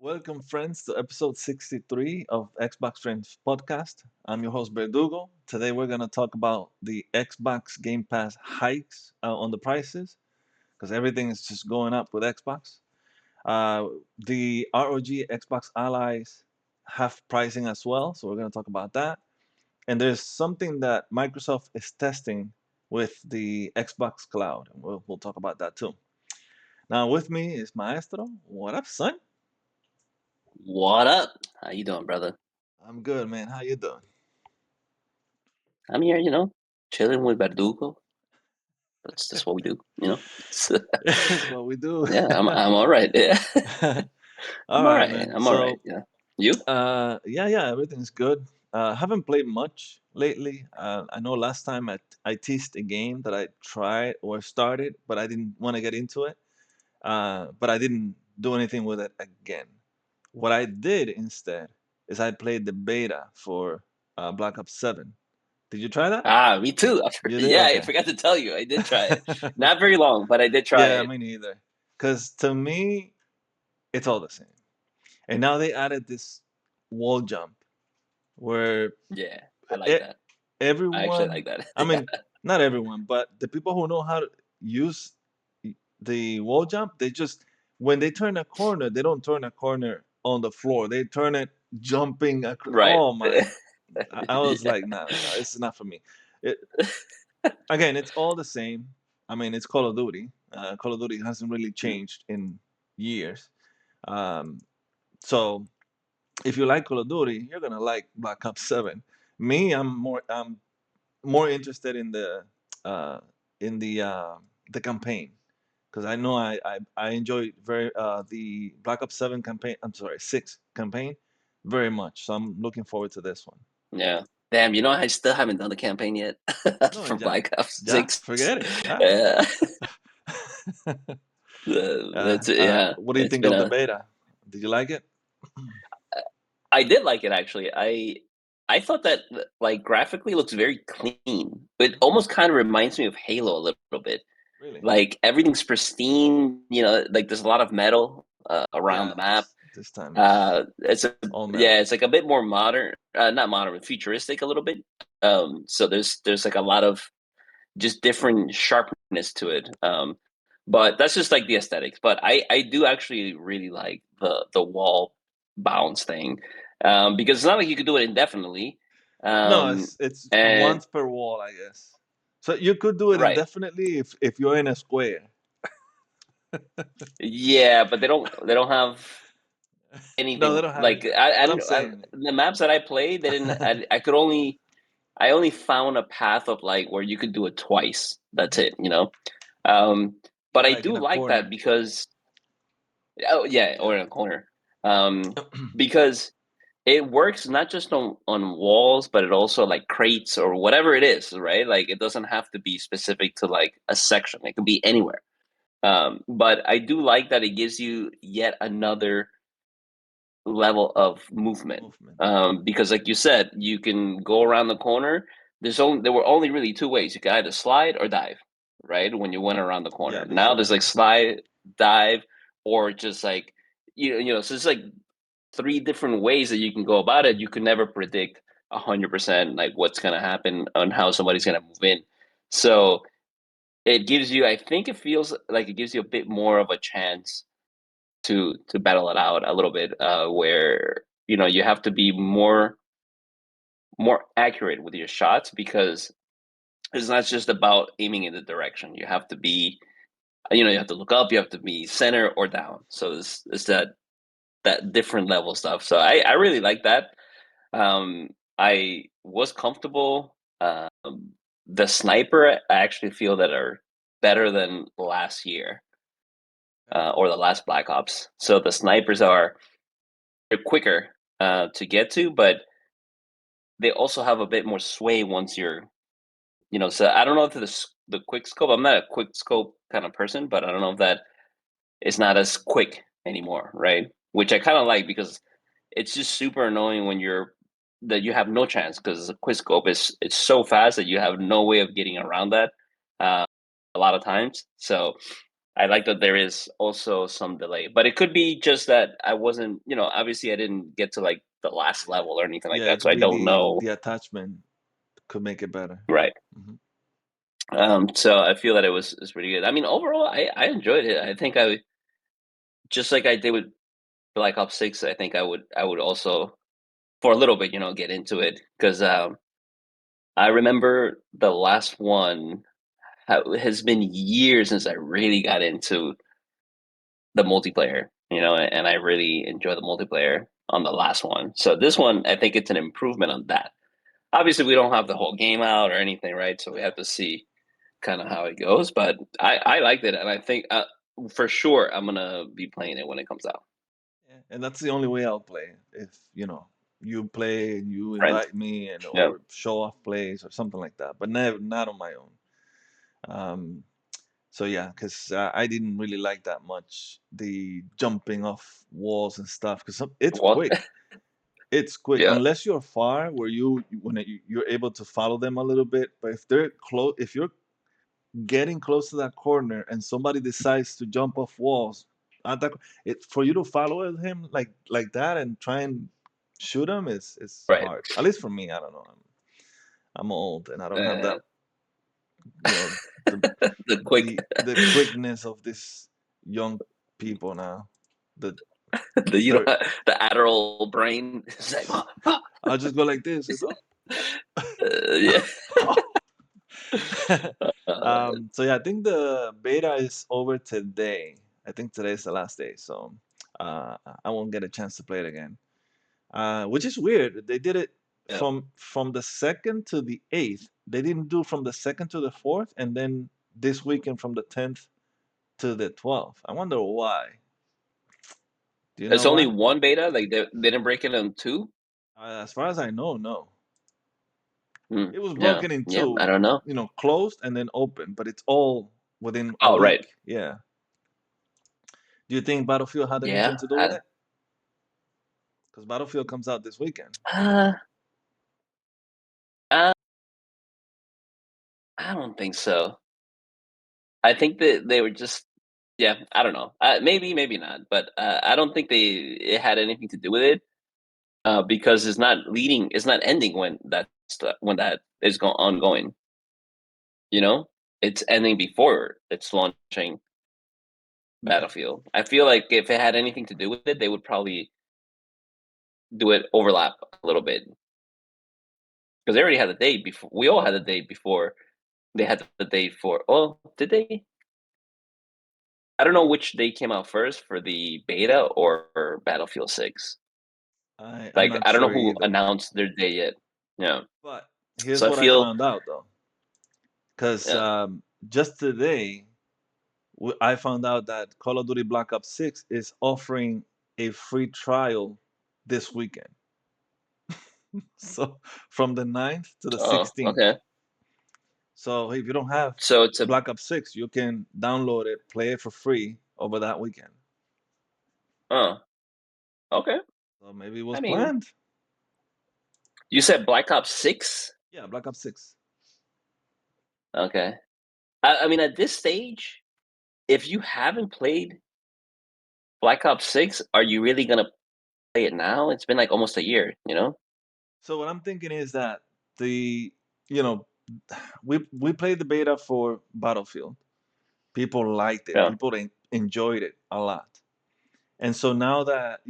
Welcome, friends, to episode 63 of Xbox Friends Podcast. I'm your host, Verdugo. Today, we're going to talk about the Xbox Game Pass hikes on the prices because everything is just going up with Xbox. Uh, the ROG Xbox Allies have pricing as well, so we're going to talk about that. And there's something that Microsoft is testing with the Xbox Cloud, and we'll talk about that too. Now, with me is Maestro. What up, son? What up? How you doing, brother? I'm good, man. How you doing? I'm here, chilling with Verdugo. That's what we do, So, That's what we do. yeah, I'm all right. Yeah, All I'm all right, right. man. I'm all right. So, Yeah, you? yeah, everything's good. Haven't played much lately. I know last time I teased a game that I tried or started, but I didn't want to get into it. But I didn't do anything with it again. What I did instead is I played the beta for Black Ops 7. Did you try that? Me too. You did? Yeah, I Okay. forgot to tell you. I did try it. Not very long, but I did try Yeah, it. me neither. Because to me, it's all the same. And now they added this wall jump where Yeah, I like e- that. I actually everyone, like that. I mean, not everyone, but the people who know how to use the wall jump, they just, when they turn a corner, they don't turn a corner on the floor. They turn it jumping. Right. Oh my. I was Yeah. like, no, this is not for me. It, again, it's all the same. I mean, it's Call of Duty. Call of Duty hasn't really changed in years. Um, so if you like Call of Duty, you're gonna like Black Ops 7. Me, I'm more interested uh, in the campaign because I know I enjoy very the Black Ops 7 campaign. I'm sorry, 6 campaign very much. So I'm looking forward to this one. Yeah. Damn, I still haven't done the campaign yet No, for yeah, Black Ops yeah, 6. forget it. Yeah. Yeah. That's yeah. What do you It's think been of the a beta? Did you like it? I did like it actually. I thought that like graphically looks very clean. It Mhm. almost kind of reminds me of Halo a little bit. Really? Like everything's pristine. Like there's a lot of metal around the Yeah, map. this time is It's a all yeah, metal. it's like a bit more modern, not modern, futuristic a little bit. So there's like a lot of just different sharpness to it. But that's just like the aesthetics. But I do actually really like the wall bounce thing, because it's not like you could do it indefinitely. No, Um, it's and once per wall, I guess. So you could do it right, indefinitely if you're in a square. yeah, but they don't have No, they anything don't have like anything. I But I'm didn't saying, the maps that I played. They didn't. I only found a path of like where you could do it twice. That's mhm, it. Um, but or I like in do a like that corner. because yeah, Yeah. or in a corner. Because it works not just on walls, but it also like crates or whatever it is, right? Like it doesn't have to be specific to like a section. It could be anywhere. But I do like that it gives you yet another level of movement. Movement. Because like you said, you can go around the corner. There were only really two ways. You could either slide or dive, right? When you went around the Yeah, corner. Now before, there's like yeah. slide, dive, or just like so it's like three different ways that you can go about it. You can never predict 100% like what's gonna happen on how somebody's gonna move in. So it gives you, I think it feels like it gives you a bit more of a chance to battle it out a little bit, where you have to be more accurate with your shots because it's not just about aiming in the direction. You have to be, you have to look up, you have to be center or down. So it's that different level stuff. So I really like that. I was comfortable. The sniper, I actually feel that are better than last year, Okay. or the last Black Ops. So the snipers are they're quicker to get to, but they also have a bit more sway once you're. So I don't know if the quick scope. I'm not a quick scope kind of person, but I don't know if that it's not as quick anymore, right? Which I kind of like because it's just super annoying when you have no chance because the quick scope is it's so fast that you have no way of getting around that, uh, a lot of times. So I like that there is also some delay, but it could be just that I wasn't, obviously I didn't get to like the last level or anything like Yeah, it that, so could I be don't know. the attachment could make it better. Right. Hmm. So I feel that it was pretty good. I mean, overall, I enjoyed it. I think I just like I did with Black Ops 6. I think I would also for a little bit, get into it because I remember the last one has been years since I really got into the multiplayer, and I really enjoy the multiplayer on the last one. So this one, I think it's an improvement on that. Obviously, we don't have the whole game out or anything, right? So we have to see kind of how it goes. But I liked it, and I think for sure I'm gonna be playing it when it comes out. Yeah, and that's the only way I'll play. If you play and you Friend, invite me and yeah, or show off plays or something like that, but never not on my own. Um, so yeah, because I didn't really like that much the jumping off walls and stuff because it's well, quick. It's quick yeah, unless you're far where you're able to follow them a little bit. But if they're close, if you're getting close to that corner and somebody decides to jump off walls, at that, it for you to follow him like that and try and shoot him is right. hard. At least for me, I don't know. I'm old and I don't have Uh, that you know the the quick, the quickness of these young people now. The the third, the Adderall brain is like, I'll just go like this. It's, yeah. Uh, so yeah, I think the beta is over today. I think today's the last day, so I won't get a chance to play it again. Which is weird. They did it yeah. from the second to the eighth. They didn't do from the second to the fourth, and then this weekend from the 10th to the 12th. I wonder why. Do you It's know only why? one beta. Like they didn't break it in two. As far as I know, no. Hmm. It was Yeah, broken yeah. I into, don't know. closed and then open, but it's all within a Oh, right. week. Yeah. Do you think Battlefield had anything Yeah. to do with it? Because Battlefield comes out this weekend. Uh, uh, I don't think so. I think that they were just. Yeah, I don't know. Maybe, maybe not. But I don't think it had anything to do with it. Because it's not ending when that is ongoing. You know, it's ending before it's launching Battlefield. I feel like if it had anything to do with it, they would probably do it overlap a little bit because they already had the date before. We all had the date before they had the date for. Oh, did they? I don't know which date came out first for the beta or Battlefield 6. I'm Like not I don't know sure who either. announced their date yet. Yeah. But here's So I what I feel. found out though. Because Yeah. just today, I found out that Call of Duty Black Ops 6 is offering a free trial this weekend. So from the 9th to the Oh, 16th. okay. So if you don't have So it's a. Black Ops 6, you can download it, play it for free over that weekend. Oh, okay. So maybe it was I mean, planned. you said Black Ops 6? Yeah, Black Ops 6. Okay. I mean, at this stage, if you haven't played Black Ops 6, are you really gonna play it now? It's been like almost a year, you know? So what I'm thinking is that the you know we played the beta for Battlefield. People liked it. Yeah. People enjoyed it a lot. And so now that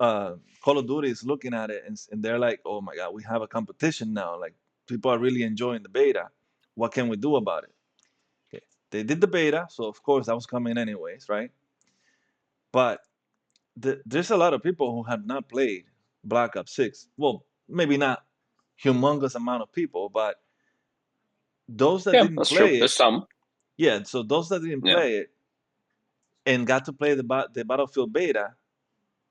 Call of Duty is looking at it and they're like, "Oh my God, we have a competition now. Like people are really enjoying the beta. What can we do about it?" Okay. They did the beta, so of course that was coming anyways, right? But there's a lot of people who have not played Black Ops 6. Well, maybe not humongous amount of people, but those that Yeah, didn't that's true. play There's it, some. yeah. So those that didn't Yeah. play it and got to play the Battlefield beta,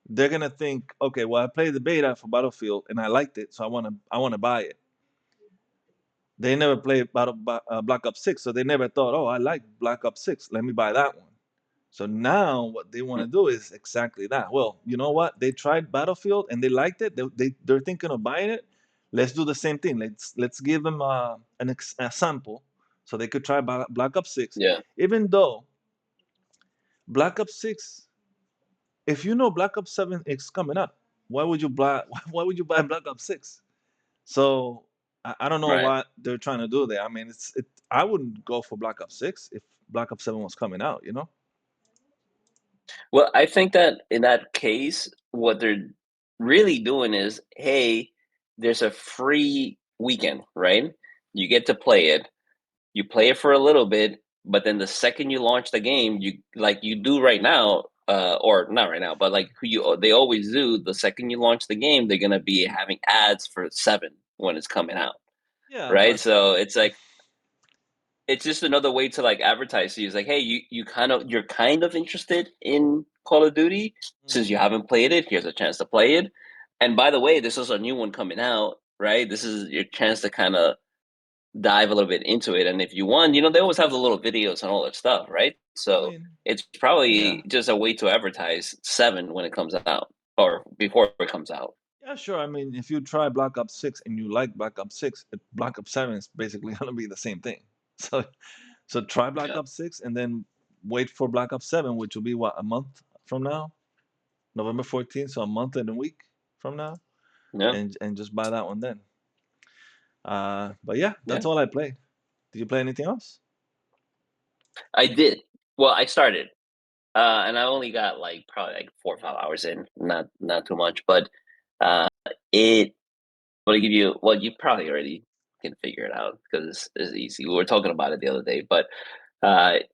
they're gonna think, okay, well, I played the beta for Battlefield and I liked it, so I wanna buy it. They never played Black Ops 6, so they never thought, oh, I like Black Ops 6. Let me buy that one. So now what they want Mm, to do is exactly that. Well, you know what? They tried Battlefield and they liked it. They're thinking of buying it. Let's do the same thing. Let's give them a sample so they could try Black Ops 6. yeah. Even though Black Ops 6, if you know Black Ops 7 is coming up, why would you buy why would you buy Black Ops 6? So I don't know Right. what they're trying to do there. I mean, I wouldn't go for Black Ops 6 if Black Ops 7 was coming out, you know? Well, I think that in that case, what they're really doing is, hey, there's a free weekend, right? You get to play it. You play it for a little bit, but then the second you launch the game, you like you do right now, or not right now, but like they always do. The second you launch the game, they're gonna be having ads for seven when it's coming out, Yeah, right? but So it's like it's just another way to like advertise to you. It's like, hey, you're kind of interested in Call of Duty since you mhm. haven't played it. Here's a chance to play it. And by the way, this is a new one coming out, right? This is your chance to kind of dive a little bit into it. And if you want, they always have the little videos and all that stuff, right? I So mean, it's yeah. probably just a way to advertise seven when it comes out or before it comes out. Yeah, sure. I mean, if you try Black Ops 6 and you like Black Ops 6, Black Ops 7 is basically going to be the same thing. So so try Black Yeah. Ops 6 and then wait for Black Ops 7, which will be what, a month from now? November 14th, so a month and a week from now, Yeah. and just buy that one then. But yeah, Yeah. that's all I played. Did you play anything else? I did. Well, I started. And I only got like probably like 4 or 5 hours in, not too much, but uh, it will give you. Well, you probably already can figure it out because it's easy. We were talking about it the other day, but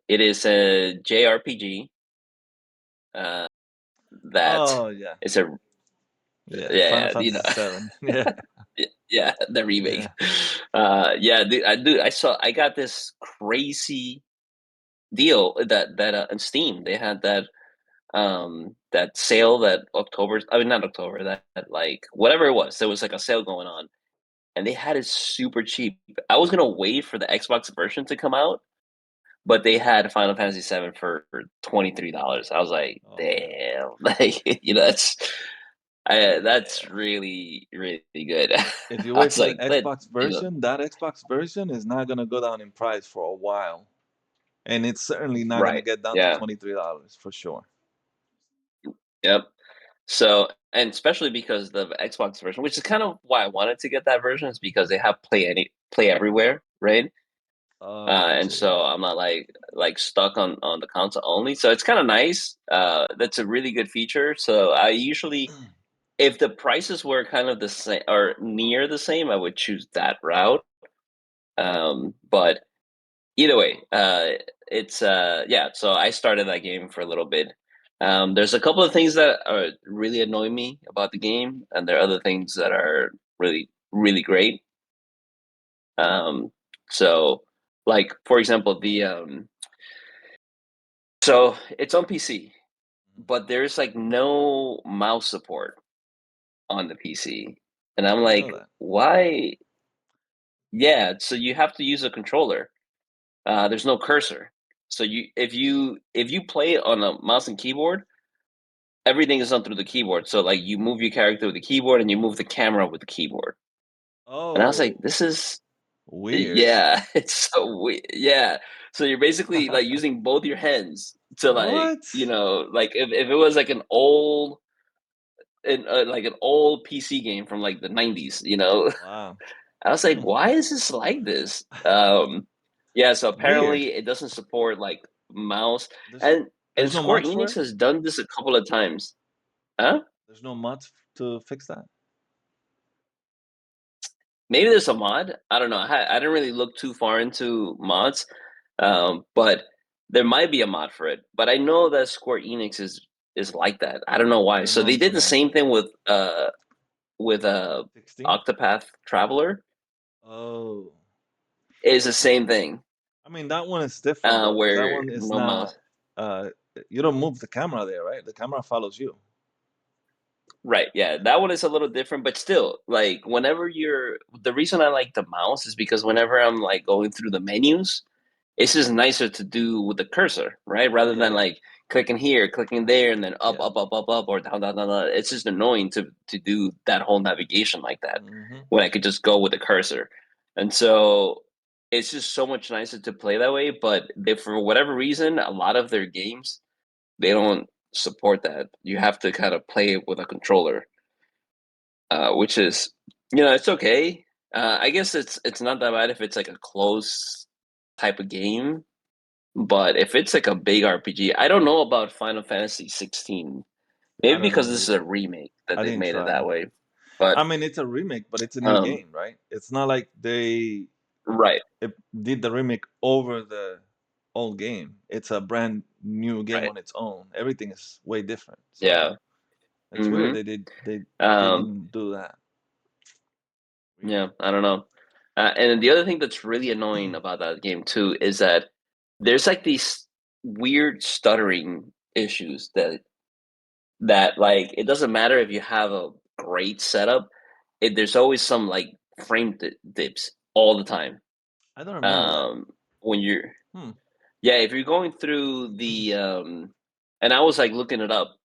it is a JRPG uh, that Oh yeah, it's a yeah. Final yeah, Fantasy 7. Yeah, yeah, the remake. yeah. Yeah, I got this crazy deal that on Steam they had that sale that October, I mean not October, that like whatever it was, there was like a sale going on and they had it super cheap. I was gonna wait for the Xbox version to come out, but they had Final Fantasy 7 for $23. I was like, Oh man. damn, like that's Yeah. really really good. If you I wait was for the like, Xbox version, that Xbox version is not gonna go down in price for a while, and it's certainly not gonna right, get down to yeah, $23 for sure. yep. So, and especially because the Xbox version, which is kind of why I wanted to get that version, is because they have play everywhere, right? Oh, And gotcha. Yeah. so I'm not like stuck on the console only. So it's kind of nice. That's a really good feature. So I usually, if the prices were kind of the same or near the same, I would choose that route. But either way, it's yeah. So I started that game for a little bit. There's a couple of things that really annoy me about the game, and there are other things that are really really great. Um, so like for example, so it's on PC, but there's like no mouse support on the PC. And I'm I didn't know like, that. why? Yeah, so you have to use a controller. There's no cursor. So if you play it on a mouse and keyboard, everything is done through the keyboard. So like you move your character with the keyboard and you move the camera with the keyboard. And I was like, Oh, this is weird. yeah, it's so weird. Yeah. So you're basically like using both your hands to like, What? like if it was like like an old PC game from like the 90s, Wow. I was like, Hmm. why is this like this? Yeah, so Weird. apparently it doesn't support like mouse There's and there's no Square mods for Enix it. has done this a couple of times. Huh? There's no mods to fix that. Maybe there's a mod. I don't know. I didn't really look too far into mods, but there might be a mod for it. But I know that Square Enix is like that. I don't know why. They're So they known did for the that. same thing with 16. Octopath Traveler. Oh. Is the same thing, I mean, that one is different though, because that where one is no not. mouse. Uh, you don't move the camera there, right? The camera follows you. Right, yeah, that one is a little different, but still, like, whenever the reason I like the mouse is because whenever I'm, like, going through the menus, it's just nicer to do with the cursor, right? Oh Rather yeah, than, yeah, like, clicking here, clicking there, and then up, yeah. up, up, up, up, or down, down, down, down. It's just annoying to do that whole navigation like that Hmm. when I could just go with the cursor. And so, it's just so much nicer to play that way, but they for whatever reason, a lot of their games they don't support that. You have to kind of play it with a controller, which is, it's okay. I guess it's not that bad if it's like a close type of game, but if it's like a big RPG, I don't know about Final Fantasy 16. I Maybe don't because know this is a either. remake that I they've didn't made it try. that way. But I mean, it's a remake, but it's a new um, game, right? It's not like they right, it did the remake over the old game. It's a brand new game right, on its own. Everything is way different. So yeah, it's weird hmm they um, didn't do that. Weird. yeah. I don't know. And then the other thing that's really annoying about that game too is that there's like these weird stuttering issues that like it doesn't matter if you have a great setup, there's always some like dips all the time. I don't remember that. Um, when you're Hmm. Yeah, if you're going through and I was like looking it up,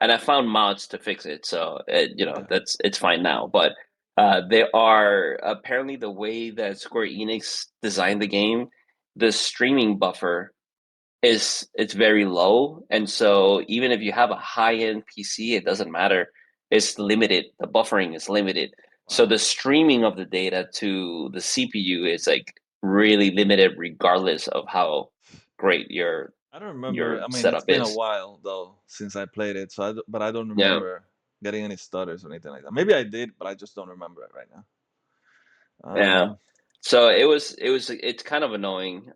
and I found mods to fix it, so Okay. it's fine now. But there are apparently the way that Square Enix designed the game, the streaming buffer it's very low, and so even if you have a high-end PC, it doesn't matter. It's limited. The buffering is limited. So Wow. the streaming of the data to the CPU is like really limited regardless of how great I don't remember. your I mean, it's setup been a is. while though since I played it, so but I don't Yeah. remember getting any stutters or anything like that. Maybe I did, but I just don't remember it right now. Yeah. Um, So it's kind of annoying.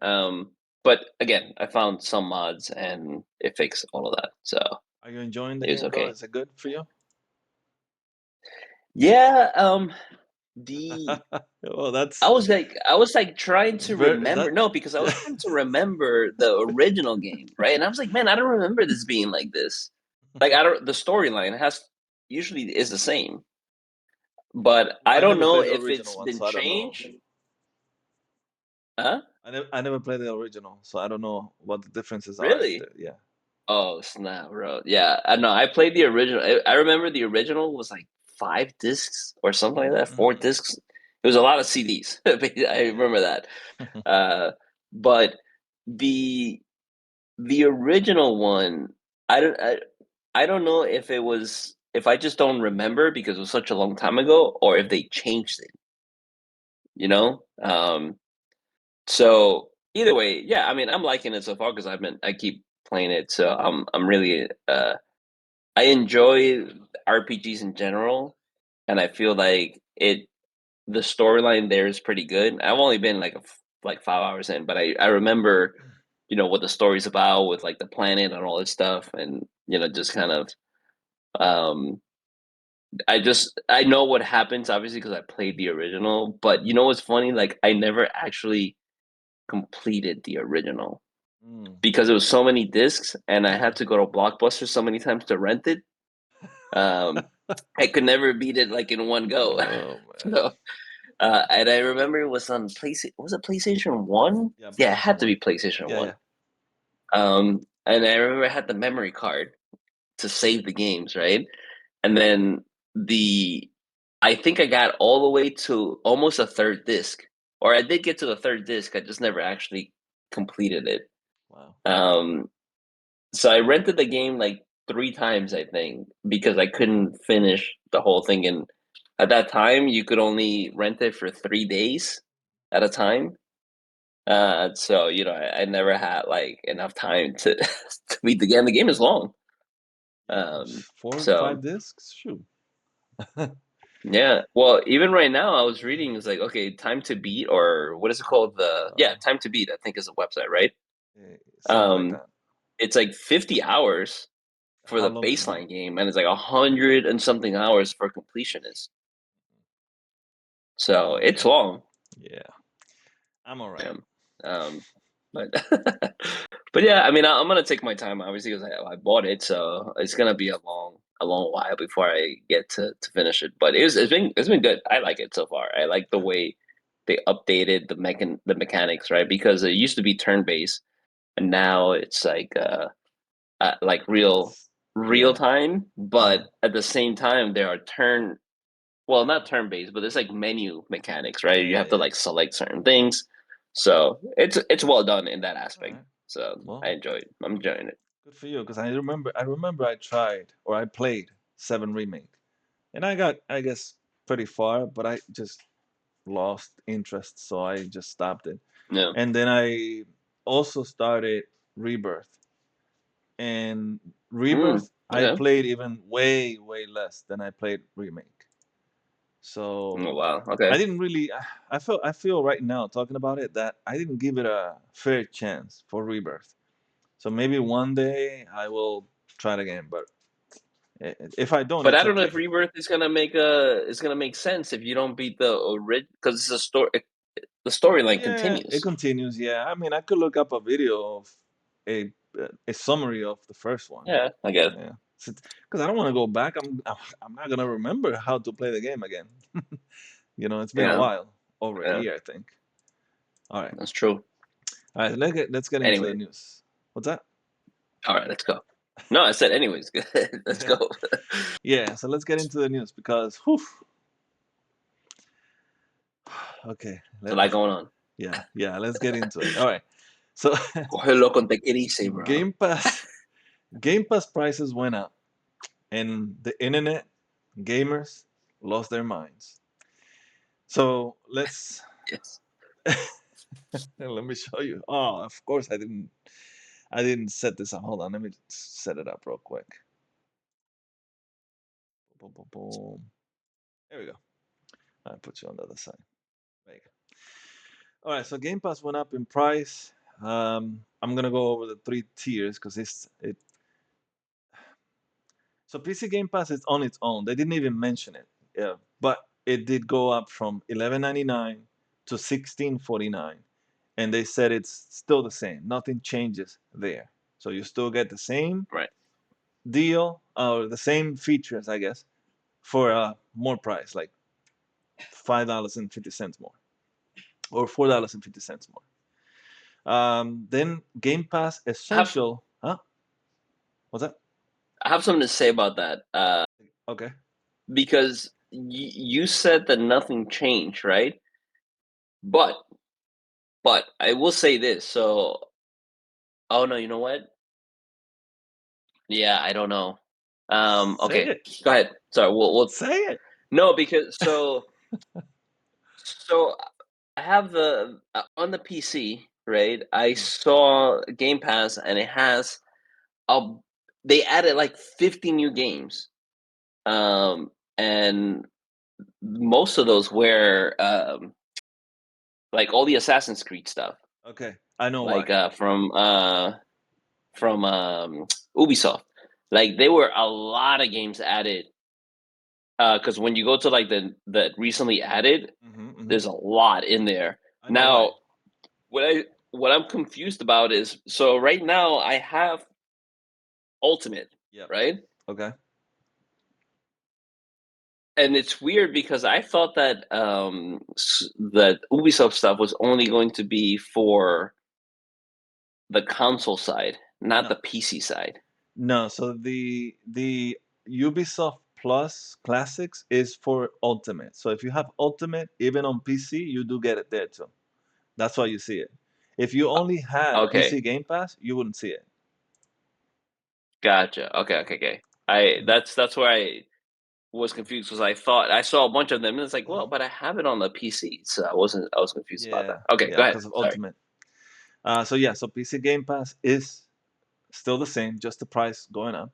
But again, I found some mods and it fixed all of that. So are you enjoying the it was game though? okay. Is it good for you? Yeah, the Well, I was like trying to very remember. that. No, because I was trying to remember the original game, right? And I was like, man, I don't remember this being like this. Like I don't the storyline has usually is the same, but Well, I I don't never know played the if original it's one, been so I don't know. changed. Huh? I never played the original, so I don't know what the differences are. If Really? they're, yeah. Oh snap, bro! Yeah, I know. I played the original. I remember the original was like 5 discs or something like that. Four Mm. discs. It was a lot of CDs. I remember that. Uh, but the the original one, I don't I, I don't know if it was if I just don't remember because it was such a long time ago, or if they changed it. You know. So either way, yeah. I mean, I'm liking it so far because I keep playing it, so I'm really I enjoy RPGs in general, and I feel like the storyline there is pretty good. I've only been like 5 hours in, but I remember what the story's about with like the planet and all this stuff, and just kind of um I know what happens obviously because I played the original, but you know what's funny? Like I never actually completed the original Mm. because it was so many discs, and I had to go to Blockbuster so many times to rent it. Um, I could never beat it like in one go. Oh man. So, and I remember it was on PlayStation. Was it PlayStation One? Yeah, Yeah, it PlayStation had to One. be PlayStation Yeah, One. yeah. And I remember I had the memory card to save the games, right? And then the I think I got all the way to almost a third disc, or I did get to the third disc. I just never actually completed it. Wow. Um, so I rented the game like 3 times, I think, because I couldn't finish the whole thing. And at that time, you could only rent it for 3 days at a time. So I never had like enough time to to beat the game. The game is long. Yeah, four, So 5 discs. Shoot. yeah. Well, even right now, I was reading is like okay, time to beat or what is it called? Time to beat. I think is a website, right? Something like Um, that. it's like 50 hours for How the long? Uh-huh. baseline game, and it's like 100 and something hours for completionist. So it's Okay. long. Yeah, I'm all right. Yeah. Um, but but yeah, I mean, I'm gonna take my time, obviously, because I bought it, so it's gonna be a long while before I get to finish it. But it's been good. I like it so far. I like the Good. way they updated the mechanics, right? Because it used to be turn based, and now it's like real Yeah. time. But Uh-huh. at the same time, there are well, not turn based, but there's like menu mechanics, right? Yeah, You yeah, have to yeah. like select certain things. So it's well done in that All aspect. right. So I Well, enjoyed. I'm enjoying it. Good for you, because I remember I tried or I played Seven Remake, and I got I guess pretty far, but I just lost interest, so I just stopped it. No. And then I also started Rebirth, and Mm, Rebirth I okay. played even way less than I played Remake. So Oh, wow. I Okay. didn't really. I feel right now talking about it that I didn't give it a fair chance for Rebirth. So maybe one day I will try it again, but if I don't, But I it's don't know if okay. Rebirth is gonna make sense if you don't beat the original because it's a story. The storyline Yeah, it continues. continues. Yeah, I mean, I could look up a video of a summary of the first one. Yeah, I guess. Yeah, because I don't want to go back. I'm not gonna remember how to play the game again. It's been a Yeah, while, over a yeah, year, I think. All right, that's true. all right. Let's get into the Anyway, news. What's that? all right, let's go. No, I said anyways. Let's Yeah, go. yeah. So let's get into the news because, whew, okay, There's a lot going on. yeah. Let's get into it. All right. So Cógelo con te que dice, bro. Game Pass, Game Pass prices went up, and the internet gamers lost their minds. So Yes. let me show you. Oh, of course I didn't set this up. Hold on, let me set it up real quick. Boom, boom, boom. There we go. I put you on the other side. There you go. All right, so Game Pass went up in price. I'm gonna go over the three tiers because it. So PC Game Pass is on its own. They didn't even mention it. Yeah, but it did go up from 11.99 to 16.49, and they said it's still the same. Nothing changes there. So you still get the same Right. deal or the same features, I guess, for more price, like $5.50 more or $4.50 more. Then Game Pass I have Essential, huh? What's that? I have something to say about that. Okay. Because you said that nothing changed, right? But I will say this. So, oh no, you know what? Yeah, I don't know. Say Okay, it. go ahead. Sorry, we'll Say it. no because so I have the on the PC, right? I Mm. saw Game Pass and it has a they added like 50 new games. And most of those were like all the Assassin's Creed stuff, Okay. I know like why. from Ubisoft. Like there were a lot of games added because when you go to like the recently added, Hmm. there's a lot in there. I know why. Now, what I what I'm confused about is so right now I have Ultimate, Yep. right? Okay. And it's weird because I thought that that Ubisoft stuff was only going to be for the console side, not No. the PC side. No. So the Ubisoft Plus Classics is for Ultimate. So if you have Ultimate, even on PC, you do get it there too. That's why you see it. If you only had Okay, PC Game Pass, you wouldn't see it. gotcha. Okay, okay, okay. I Hmm. that's where I was confused because I thought I saw a bunch of them and it's like, well, Hmm. but I have it on the PC, so I was confused about that. Yeah. Okay, Yeah. go ahead. Because of Sorry. Ultimate. So PC Game Pass is still the same, just the price going up.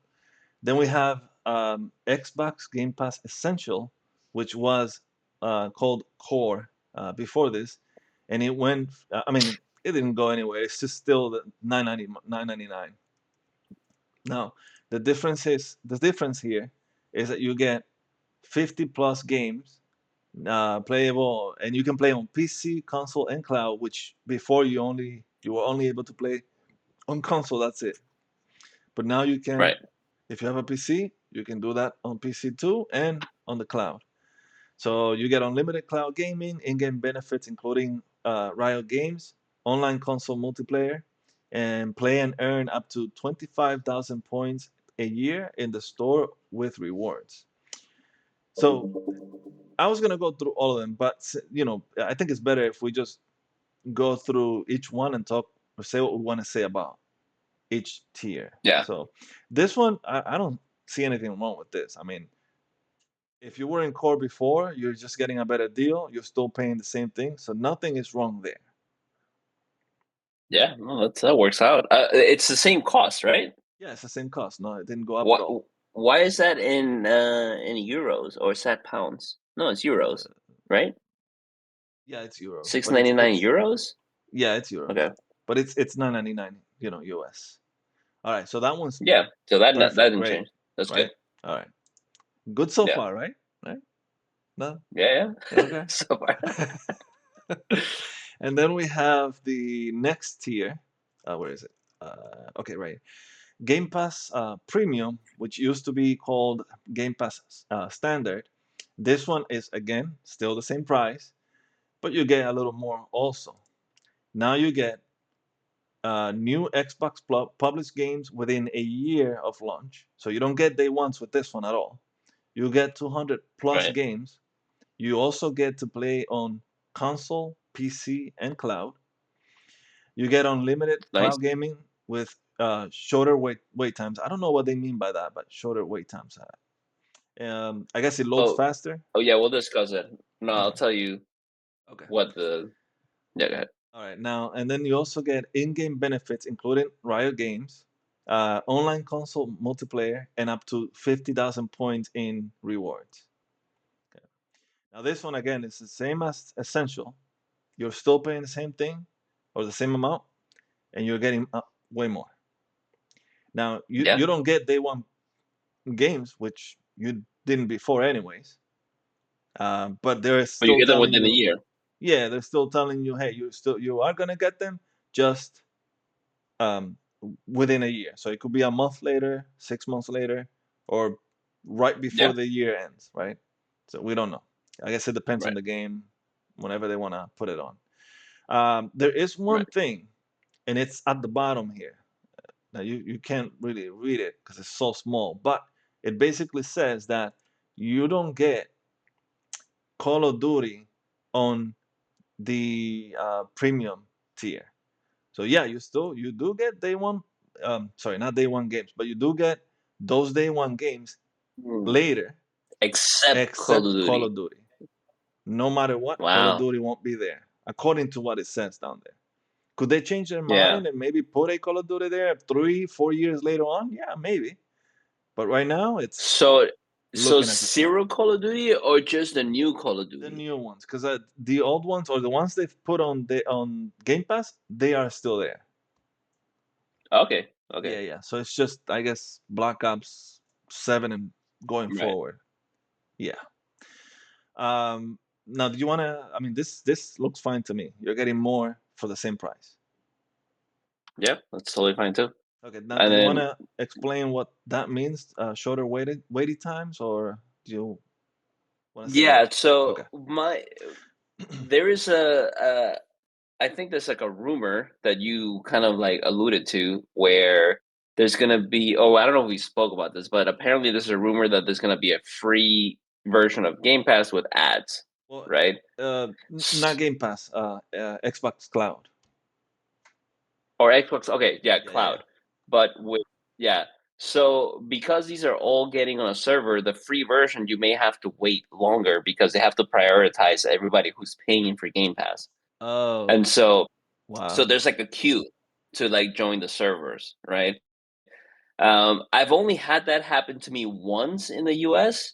Then we have Xbox Game Pass Essential, which was called Core before this, and it went. I mean, it didn't go anywhere. It's just still the 9.99. Now, the difference here is that you get 50 plus games playable, and you can play on PC, console, and cloud. Which before you were only able to play on console. That's it. But now you can. Right. If you have a PC, you can do that on PC too and on the cloud. So you get unlimited cloud gaming, in-game benefits including Riot Games, online console multiplayer, and play and earn up to 25,000 points a year in the store with rewards. So I was gonna go through all of them, but I think it's better if we just go through each one and talk or say what we want to say about each tier. Yeah. So this one, I don't see anything wrong with this. I mean, if you were in core before, you're just getting a better deal. You're still paying the same thing, so nothing is wrong there. Yeah. No, that works out. It's the same cost, right? Yeah, it's the same cost. No, it didn't go up at What? all. Why is that in euros or is that pounds? No, it's euros, Uh, right? yeah, it's euros, Six but ninety nine it's euros. yeah, it's euros, Okay. but it's 9.99. US. All right, so that one's Yeah. So that perfect. didn't Great, change. That's good. right? All right, good so Yeah. far, right? Right? No, Yeah. Yeah. okay. So far. And then we have the next tier. Where is it? Okay, right. Game Pass Premium, which used to be called Game Pass Standard. This one is again still the same price, but you get a little more also. Now you get new Xbox published games within a year of launch. So you don't get day ones with this one at all. You get 200 plus Right. games. You also get to play on console, PC, and cloud. You get unlimited Nice. cloud gaming with shorter wait times. I don't know what they mean by that, but shorter wait times. I guess it loads Oh. faster. Oh yeah. We'll discuss it. No, I'll Okay. tell you Okay. what the. Yeah. Go ahead. All right. Now, and then you also get in-game benefits, including Riot Games, online console multiplayer, and up to 50,000 points in rewards. Okay. Now, this one again is the same as Essential. You're still paying the same thing or the same amount, and you're getting way more. Now, Yeah. you don't get day one games, which you didn't before, anyways. But they're But you still get them telling within a you, year. yeah, they're still telling you, hey, you are gonna get them just um, within a year. So it could be a month later, 6 months later, or right before Yeah. the year ends, right? So we don't know. I guess it depends on Right. the game, whenever they want to put it on. There is one Right. thing, and it's at the bottom here. Now you can't really read it because it's so small, but it basically says that you don't get Call of Duty on the premium tier. So yeah, you do get day one. Sorry, not day one games, but you do get those day one games Hmm. later, Except Call of except Call Duty. of Duty. No matter what, Call of Wow. Duty won't be there, according to what it says down there. Could they change their Yeah. mind and maybe put a Call of Duty there 3, 4 years later on? Yeah, maybe. But right now, it's So looking as it's not. zero Call of Duty or just the new Call of The Duty? new ones, because the old ones or the ones they've put on Game Pass, they are still there. Okay. Okay. Yeah, yeah. So it's just, I guess, Black Ops 7 and going Right. forward. Yeah. Now, do you want to? I mean, this looks fine to me. You're getting more for the same price. Yeah, that's totally fine too. Okay. Now, And do you want then to explain what that means? Shorter waiting times, or do you want to say that? yeah, so Okay. my there is I think there's like a rumor that you kind of like alluded to where there's gonna be I don't know if we spoke about this, but apparently there's a rumor that there's gonna be a free version of Game Pass with ads, Well, right? not S- Game Pass. Xbox Cloud. Or Xbox, okay, yeah, Yeah, yeah, yeah. cloud. But with yeah. So because these are all getting on a server, the free version you may have to wait longer because they have to prioritize everybody who's paying for Game Pass. Oh, And so wow. there's like a queue to like join the servers, right? I've only had that happen to me once in the US,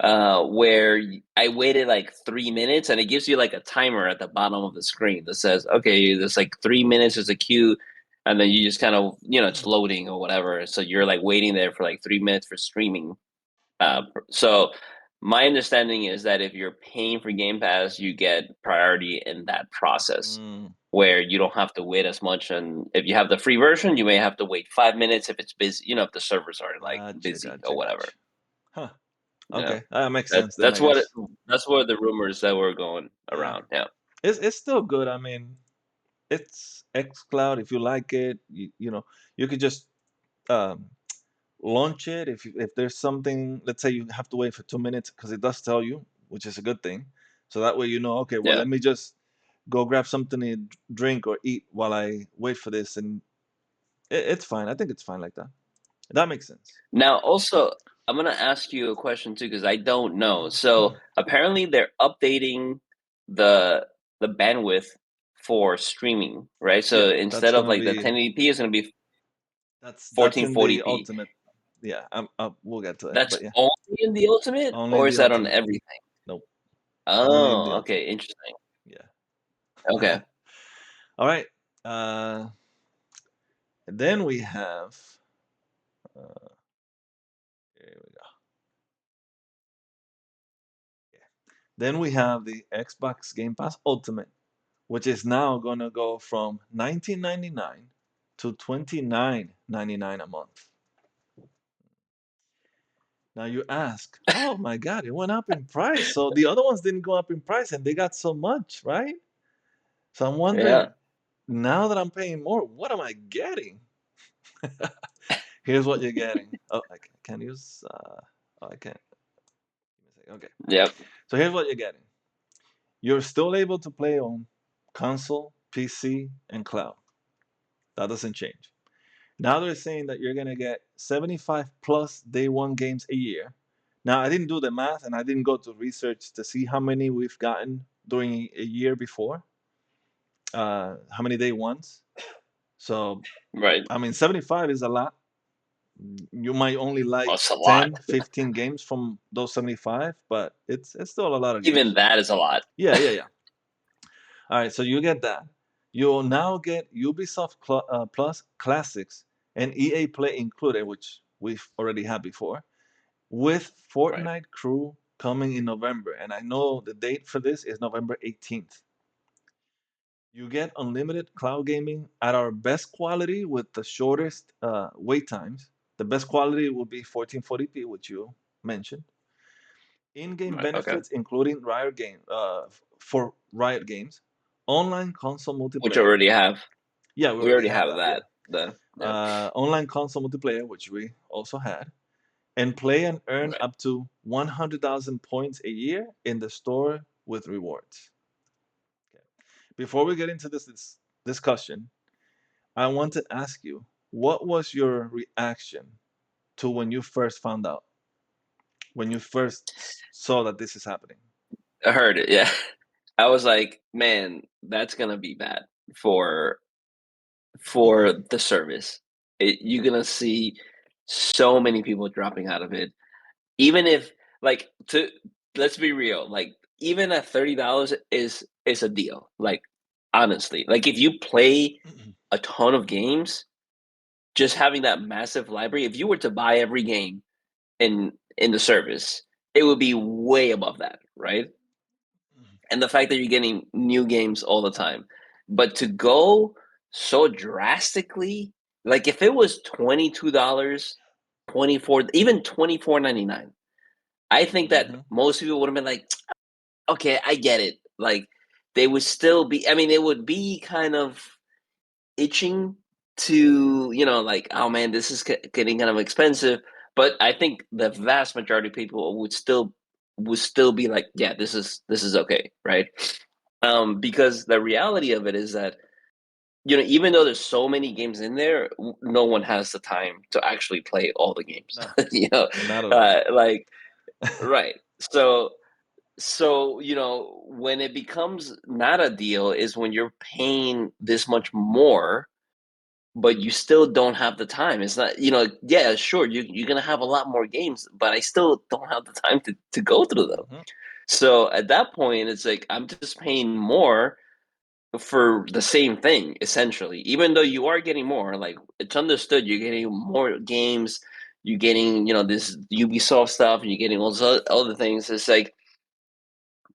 where I waited like 3 minutes, and it gives you like a timer at the bottom of the screen that says, "Okay, there's like 3 minutes is a queue," and then you just kind of it's loading or whatever. So you're like waiting there for like 3 minutes for streaming. So my understanding is that if you're paying for Game Pass, you get priority in that process Mm, where you don't have to wait as much. And if you have the free version, you may have to wait 5 minutes if it's busy, if the servers are like gotcha, busy or gotcha, whatever. gotcha. Huh. You know, Okay, that makes that sense then, that's I what guess. that's what the rumors that were going Yeah, around. Yeah, it's still good. I mean, it's xCloud. If you like it, you could just um, launch it. If there's something, let's say you have to wait for 2 minutes because it does tell you, which is a good thing. So that way you know, okay, well, yeah, let me just go grab something to drink or eat while I wait for this, and It's fine. I think it's fine like that. That makes sense. Now, also, I'm gonna ask you a question too because I don't know. So apparently, they're updating the the bandwidth for streaming, right? Yeah, So that's instead of gonna like the be 1080p, it's gonna be that's in the 1440p. ultimate. Yeah, we'll get to it, That's but yeah, only in the ultimate, only in or the is that on ultimate. everything? Nope, only in the Oh, okay, ultimate. interesting. Yeah. Okay, All right. Uh, then we have. Uh, here we go. Yeah. Then we have the Xbox Game Pass Ultimate, which is now gonna go from 19.99 to 29.99 a month. Now you ask, oh my God, it went up in price. So the other ones didn't go up in price and they got so much, right? So I'm yeah, wondering, now that I'm paying more, what am I getting? Here's what you're getting. Oh, I can't use. Oh, I can't. Okay. yep, So here's what you're getting. You're still able to play on console, PC, and cloud. That doesn't change. Now they're saying that you're gonna get 75 plus day one games a year. Now I didn't do the math and I didn't go to research to see how many we've gotten during a year before. How many day ones? So right. I mean, 75 is a lot. You might only Oh, like it's a lot. 10, 15 games from those 75, but it's still a lot of Even games. that is a lot. Yeah, yeah, yeah. All right, so you get that. You'll now get Ubisoft Plus Classics and EA Play included, which we've already had before, with Right, Fortnite Crew coming in November. And I know the date for this is November 18th. You get unlimited cloud gaming at our best quality with the shortest wait times. The best quality will be 1440p, which you mentioned. In-game right. Okay. benefits, including for Riot Games, online console Which I multiplayer. already have. Yeah, we We already already have have that. Yeah, that. Then, yeah. online console multiplayer, which we also had, and play and earn Right. up to 100,000 points a year in the store with rewards. Okay. Before we get into this discussion, I want to ask you, what was your reaction to when you first found out, when you first saw that this is happening? I heard it. Yeah. I was like, man, that's gonna be bad for for the service. You're gonna see so many people dropping out of it. Even if like to let's be real, like even at $30 is a deal. Like honestly, like if you play a ton of games, just having that massive library, if you were to buy every game in the service, it would be way above that, right? And the fact that you're getting new games all the time. But to go so drastically, like if it was $22, 24, even 24.99, I think that Mm-hmm. most people would have been like, okay, I get it. Like they would still be, I mean, it would be kind of itching to, like, oh man, this is getting kind of expensive. But I think the vast majority of people would still be like, yeah, this is okay, right? Because the reality of it is that even though there's so many games in there, no one has the time to actually play all the games. No, you know, not at all. like right. So when it becomes not a deal is when you're paying this much more, but you still don't have the time. It's not, yeah, sure, you're gonna have a lot more games, but I still don't have the time to go through them. Hmm. So at that point, it's like I'm just paying more for the same thing, essentially. Even though you are getting more, like it's understood, you're getting more games, you're getting, this Ubisoft stuff, and you're getting all those other things. It's like,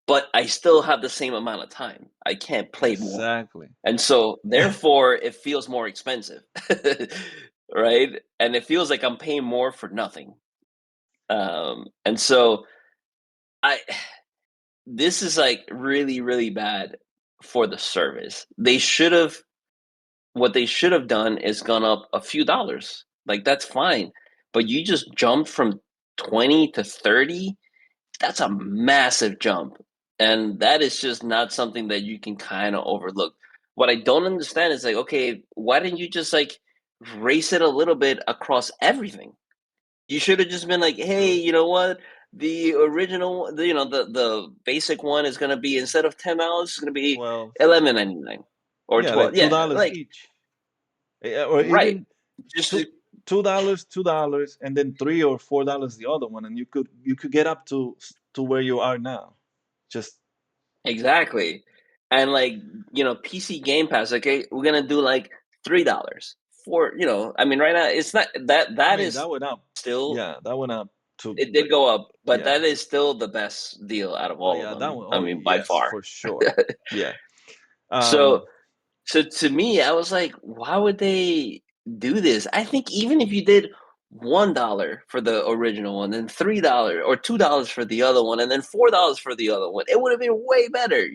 but I still have the same amount of time. I can't play more. Exactly. And so therefore it feels more expensive. Right? And it feels like I'm paying more for nothing. And so I this is like really, really bad for the service. What they should have done is gone up a few dollars. Like that's fine. But you just jumped from 20 to 30. That's a massive jump. And that is just not something that you can kind of overlook. What I don't understand is like, okay, why didn't you just like raise it a little bit across everything. You should have just been like, hey, True. you know what? The original, the basic one is gonna be, instead of $10, it's gonna be 12. 11.99 or Yeah, like 12. Yeah, $2 like each. Or right. even Just two $2, and then $3 or $4 the other one, and you could get up to where you are now. Just exactly. And like, PC Game Pass, okay, we're gonna do like $3 for, I mean, right now it's not that I that mean is that went up. still, Yeah, that went up to it did like go up, but yeah. that is still the best deal out of Oh all of yeah, that them. one. I Oh mean, by yes, far. for sure. Yeah. So Um. So to me, I was like, why would they do this? I think even if you did $1 for the original one, then $3 or $2 for the other one, and then $4 for the other one, it would have been way better,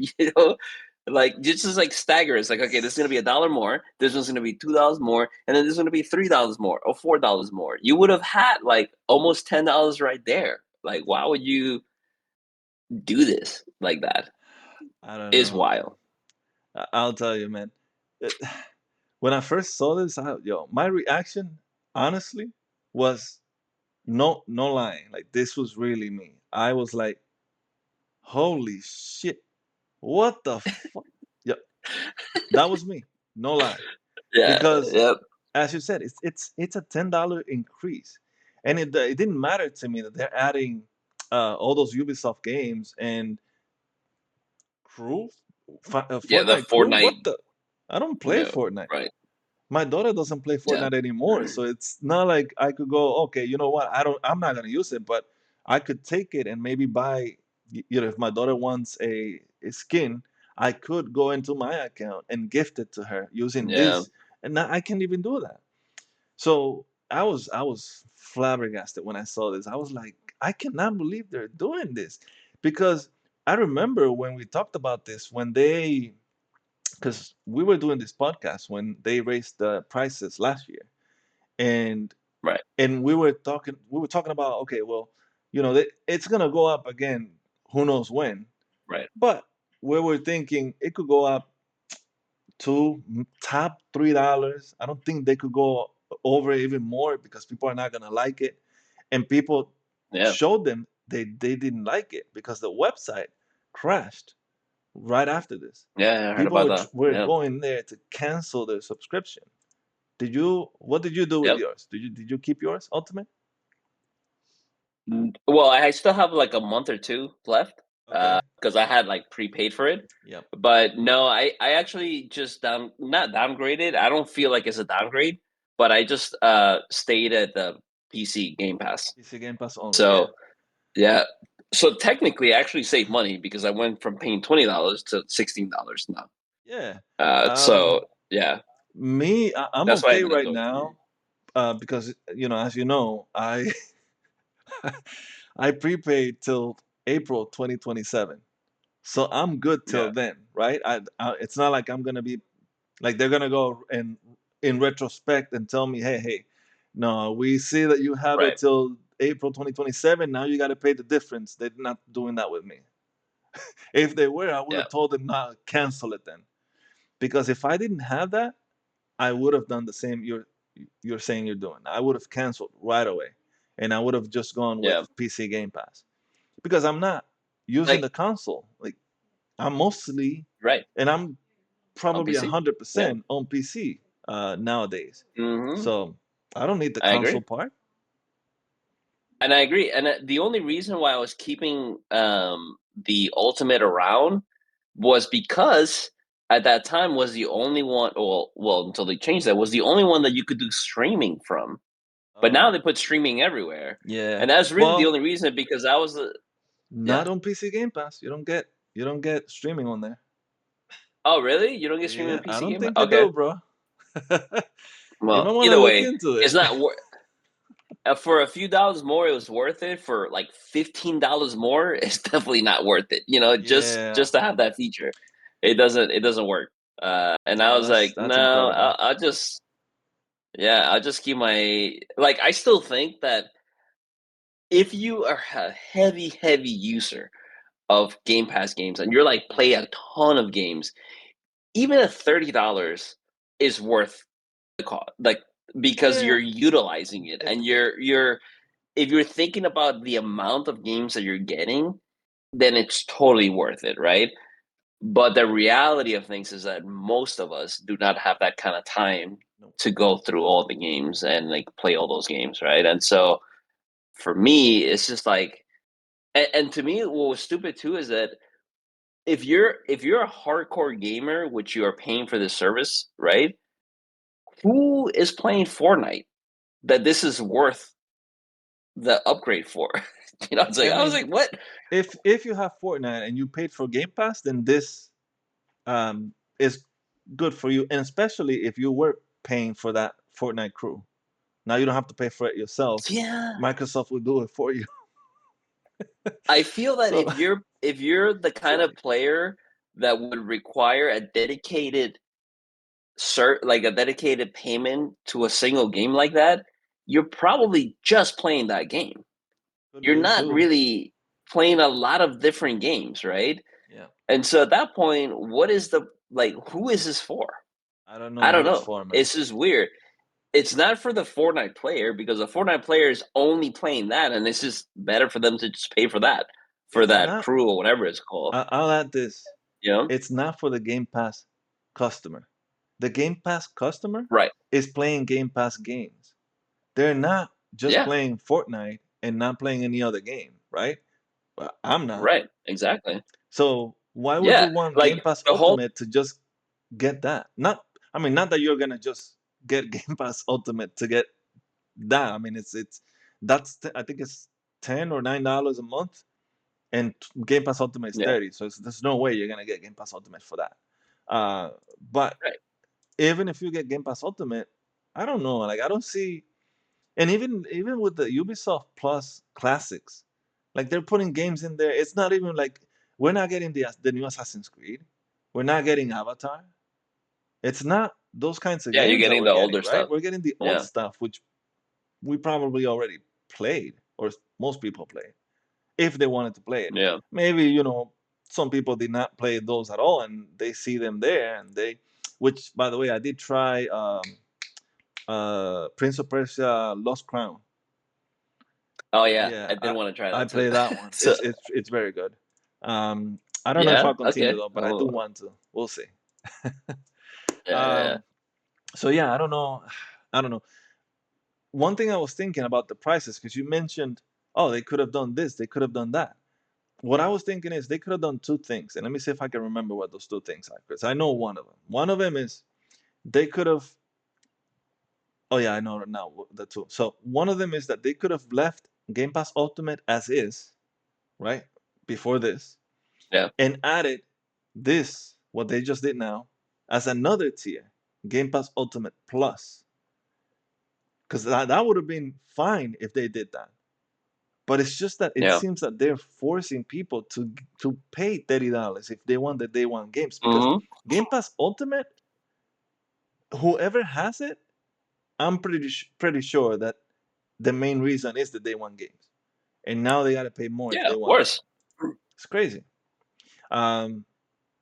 Like just like stagger. It's like, okay, this is gonna be $1 more, this one's gonna be $2 more, and then this is gonna be $3 more or $4 more. You would have had like almost $10 right there. Like, why would you do this like that? I don't Is know, man. wild. I'll tell you, man. It- when I first saw this, my reaction, honestly, was no lying. Like this was really me. I was like, holy shit, what the fuck? Yeah, that was me. No lie, Yeah. because Yep. as you said, it's a $10 increase, and it didn't matter to me that they're adding all those Ubisoft games and Crew, Yeah. The Fortnite Crew. What Fortnite. the? I don't play Yeah. Fortnite. Right. My daughter doesn't play Yeah. Fortnite anymore, so it's not like I could go, okay, you know what? I'm not gonna use it, but I could take it and maybe buy. If my daughter wants a skin, I could go into my account and gift it to her using Yeah. this, and now I can't even do that. So I was flabbergasted when I saw this. I was like, I cannot believe they're doing this, because I remember when we talked about this when they, because we were doing this podcast when they raised the prices last year, and Right. we were talking about, okay, well, it's gonna go up again, who knows when, Right. but we were thinking it could go up to top $3. I don't think they could go over even more because people are not gonna like it, and people Yeah. showed them they didn't like it because the website crashed right after this. Yeah. I heard People about were that. were Yeah. going there to cancel their subscription. What did you do with Yep. yours? Did you keep yours Ultimate? Well, I still have like a month or two left, Okay. because I had like prepaid for it. Yep. But no, I actually just not downgraded. I don't feel like it's a downgrade, but I just stayed at the PC Game Pass. PC Game Pass only. Yeah. So yeah. So technically, I actually saved money because I went from paying $20 to $16 now. Yeah. So yeah, Me, I'm that's why I okay ended up right going to now, because as you know, I I prepaid till April 2027, so I'm good till Yeah. then, right? It's not like I'm gonna be like they're gonna go and in retrospect and tell me, hey, no, we see that you have it Right. till April 2027. Now you got to pay the difference. They're not doing that with me. If they were, I would Yeah. have told them not cancel it then, because if I didn't have that, I would have done the same you're saying you're doing. I would have canceled right away, and I would have just gone with Yeah. PC Game Pass because I'm not using Like, the console. Like I'm mostly, right. and I'm On probably a PC. hundred Yeah. percent on PC nowadays. Hmm. So I don't need the I agree. console part. And I agree. And the only reason why I was keeping the Ultimate around was because at that time was the only one, well, until they changed that, was the only one that you could do streaming from. But now Oh they put streaming everywhere. yeah. And that's really the Well, only reason, because I was not yeah. on PC Game Pass. You don't get streaming on there. Oh, really? You don't get streaming on Yeah, I PC don't Game? think you Okay. do, bro. You might Well, want to either look way, into it. it's not worth. For a few dollars more, it was worth it. For like $15 more, it's definitely not worth it. Yeah. Just to have that feature, it doesn't work. And I No, was that's like, that's no, incredible. I'll just, yeah, I'll just keep my, like. I still think that if you are a heavy user of Game Pass games and you're like play a ton of games, even at $30 is worth the cost. Like because Yeah, you're utilizing it, it, and you're if you're thinking about the amount of games that you're getting, then it's totally worth it, right? But the reality of things is that most of us do not have that kind of time no. to go through all the games and like play all those games, right? And so for me, it's just like, and to me, what was stupid too is that if you're a hardcore gamer, which you are paying for this service, right? Who is playing Fortnite that this is worth the upgrade for? It's like I I was mean, like, what? if you have Fortnite and you paid for Game Pass, then this is good for you, and especially if you were paying for that Fortnite crew. Now you don't have to pay for it yourself. Yeah, Microsoft will do it for you. I feel that So if you're the kind of silly. player that would require a dedicated like a dedicated payment to a single game like that, you're probably just playing that game. Could You're be not too. really playing a lot of different games, right? Yeah. And so at that point, what is the like who is this for? I don't know I don't who it's know. for, man. It's just weird. It's not for the Fortnite player because the Fortnite player is only playing that, and it's just better for them to just pay for It's that not. crew or whatever it's called. I'll add this. You know? It's not for the Game Pass customer. The Game Pass customer Right. is playing Game Pass games. They're not just Yeah. playing Fortnite and not playing any other game, right? Well, I'm not. Right. Exactly. So why would you Yeah. want Game Like Pass the whole. Ultimate to just get that? Not, I mean, not that you're gonna just get Game Pass Ultimate to get that. I mean, I think it's $10 or $9 a month, and Game Pass Ultimate is Yeah. 30. So there's no way you're gonna get Game Pass Ultimate for that. But Right. even if you get Game Pass Ultimate, I don't know. Like I don't see, and even with the Ubisoft Plus classics, like they're putting games in there. It's not even like we're not getting the new Assassin's Creed. We're not getting Avatar. It's not those kinds of Yeah. You're games that getting we're the getting, older right? stuff. We're getting the old Yeah. stuff, which we probably already played, or most people play, if they wanted to play it. Yeah. Maybe some people did not play those at all, and they see them there, and which by the way, I did try Prince of Persia Lost Crown. Oh yeah. Yeah, I did want to try I that too. play that one. So It's very good. I don't know if yeah. I'll continue Okay. though, but I do Oh, want to. We'll see. yeah. Yeah. um, so yeah, I don't know. I don't know. One thing I was thinking about the prices, because you mentioned, oh, they could have done this, they could have done that. What I was thinking is they could have done two things, and let me see if I can remember what those two things are, because I know one of them. One of them is they could have. Oh yeah, I know now the two. So one of them is that they could have left Game Pass Ultimate as is, right, before this, Yeah. and added this, what they just did now, as another tier, Game Pass Ultimate Plus, because that would have been fine if they did that. But it's just that it Yeah. seems that they're forcing people to pay $30 if they want the day one games, because Hmm. Game Pass Ultimate, whoever has it, I'm pretty sure that the main reason is the day one games, and now they got to pay more if Yeah. they Of want that. course. It's crazy. Um,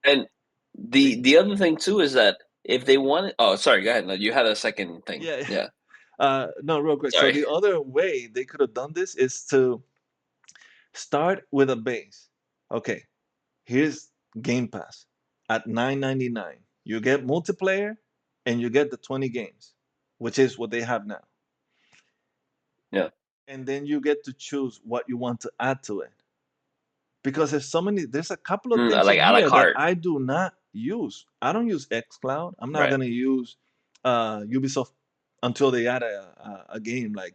And the the other thing too is that if they want, oh, sorry, go ahead. No, you had a second thing. Yeah, Yeah, no, real quick. So sorry. the other way they could have done this is to start with a base. Okay, here's Game Pass at 9.99. You get multiplayer and you get the 20 games, which is what they have now. Yeah. And then you get to choose what you want to add to it. Because there's a couple of things Like in a la here that carte. I do not use. I don't use xCloud. I'm not Right. gonna use Ubisoft until they add a game like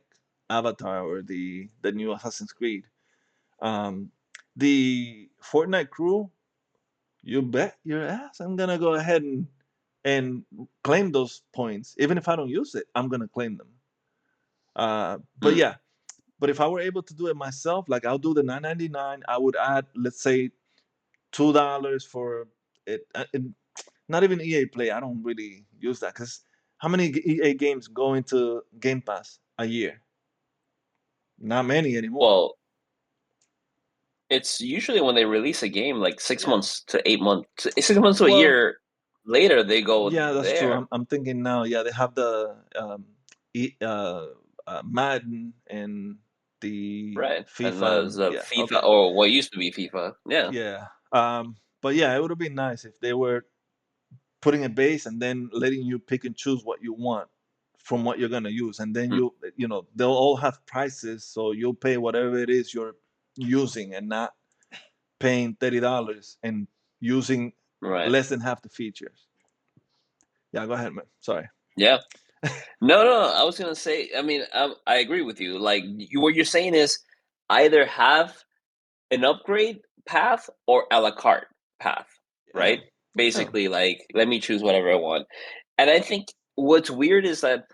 Avatar or the new Assassin's Creed. Um, the Fortnite crew, you bet your ass I'm gonna go ahead and claim those points. Even if I don't use it, I'm gonna claim them. But Mm. yeah, but if I were able to do it myself, like I'll do the 9.99, I would add, let's say, $2 for it. And not even EA Play. I don't really use that because how many EA games go into Game Pass a year? Not many anymore. Well, it's usually when they release a game, like six Yeah. months to 8 months, 6 months to a Well, year later, they go yeah, that's true. there. I'm thinking now. Yeah, they have Madden and the Right. And FIFA. the Yeah, FIFA okay, or what used to be FIFA. Yeah. yeah. But yeah, it would have been nice if they were putting a base and then letting you pick and choose what you want from what you're gonna use, and then Mm, they'll all have prices, so you'll pay whatever it is you're using, and not paying $30 and using right. less than half the features. Yeah, go ahead, man. Sorry. Yeah. No, no, I was gonna say, I mean, I agree with you. Like what you're saying is either have an upgrade path or a la carte path, Yeah, right? yeah, Basically, like let me choose whatever I want. And I think what's weird is that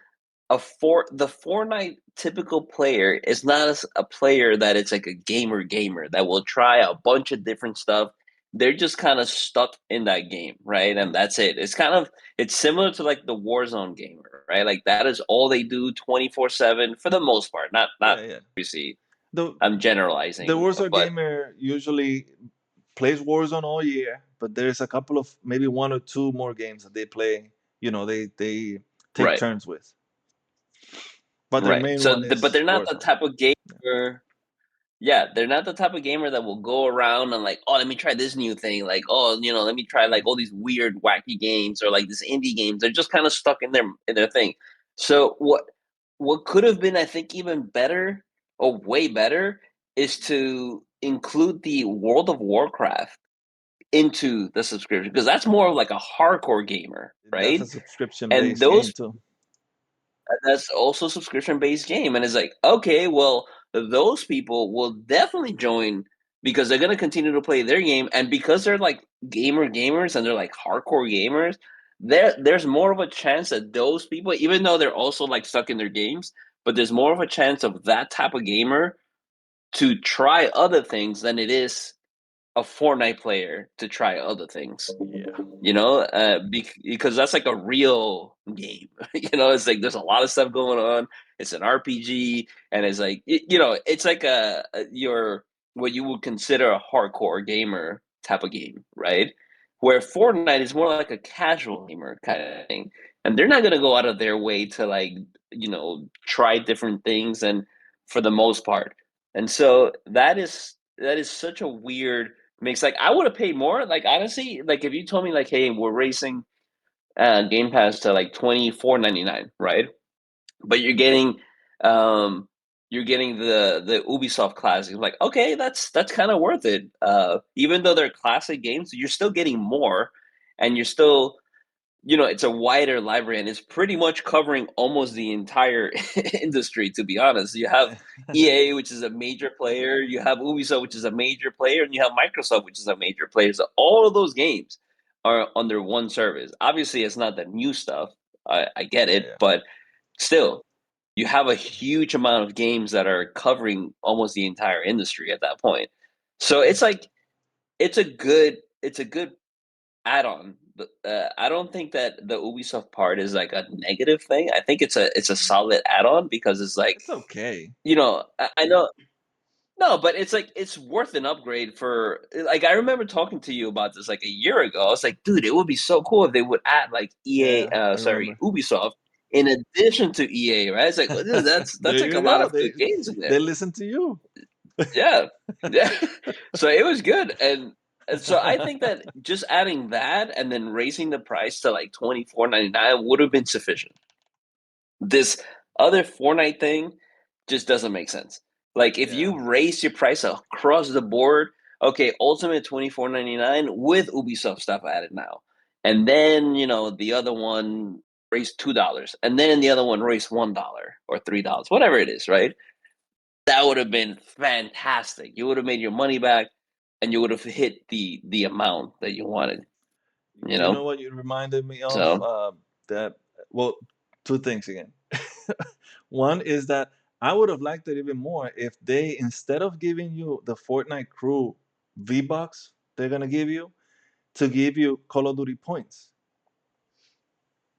the Fortnite typical player is not a player that it's like a gamer that will try a bunch of different stuff. They're just kind of stuck in that game, right? And that's it. It's similar to like the Warzone gamer, right? Like that is all they do 24/7 for the most part. Not yeah, yeah. obviously The I'm the generalizing, Warzone but gamer usually plays Warzone all year, but there's a couple of maybe one or two more games that they play. They take right. turns with, but their Right. main So one but is they're not the Warzone. type of gamer. Yeah, they're not the type of gamer that will go around and like, oh, let me try this new thing. Like, oh, let me try like all these weird, wacky games or like this indie games. They're just kind of stuck in their thing. So what could have been, I think, even better or way better is to include the World of Warcraft into the subscription because that's more of like a hardcore gamer, That's a right? subscription And based game those too. that's also a subscription based game. And it's like, okay, well, those people will definitely join because they're gonna continue to play their game. And because they're like gamers and they're like hardcore gamers, there's more of a chance that those people, even though they're also like stuck in their games, but there's more of a chance of that type of gamer to try other things than it is a Fortnite player to try other things. Yeah, Because that's like a real game. It's like there's a lot of stuff going on. It's an RPG, and it's like it's like your what you would consider a hardcore gamer type of game, right? Where Fortnite is more like a casual gamer kind of thing, and they're not gonna go out of their way to like try different things, and for the most part, and so that is such a weird makes like I would have paid more. Like honestly, like if you told me like, hey, we're racing Game Pass to like 24.99, right? But you're getting the Ubisoft classics. Like, okay, that's kind of worth it. Even though they're classic games, you're still getting more, and you're still it's a wider library and it's pretty much covering almost the entire industry, to be honest. You have EA, which is a major player, you have Ubisoft, which is a major player, and you have Microsoft, which is a major player. So all of those games are under one service. Obviously, it's not the new stuff. I get yeah, it, yeah. but still, you have a huge amount of games that are covering almost the entire industry at that point. So it's like it's a good add-on. But, I don't think that the Ubisoft part is like a negative thing. I think it's a solid add-on because it's like, It's okay. I know no, but it's like it's worth an upgrade for like I remember talking to you about this like a year ago. I was like, dude, it would be so cool if they would add like Yeah, I remember. Ubisoft in addition to EA, right? It's like, well, dude, that's There like a you lot go. of They good games in they there. listen to you. Yeah. Yeah. So it was good, and so I think that just adding that and then raising the price to, like, 24.99 would have been sufficient. This other Fortnite thing just doesn't make sense. Like, if Yeah. you raise your price across the board, okay, Ultimate 24.99 with Ubisoft stuff added now, and then, the other one raised $2, and then the other one raised $1 or $3, whatever it is, right? That would have been fantastic. You would have made your money back, and you would have hit the amount that you wanted, you You know know? what you reminded me of? So That well, two things again. One is that I would have liked it even more if they, instead of giving you the Fortnite Crew V Bucks, they're gonna give you to give you Call of Duty points.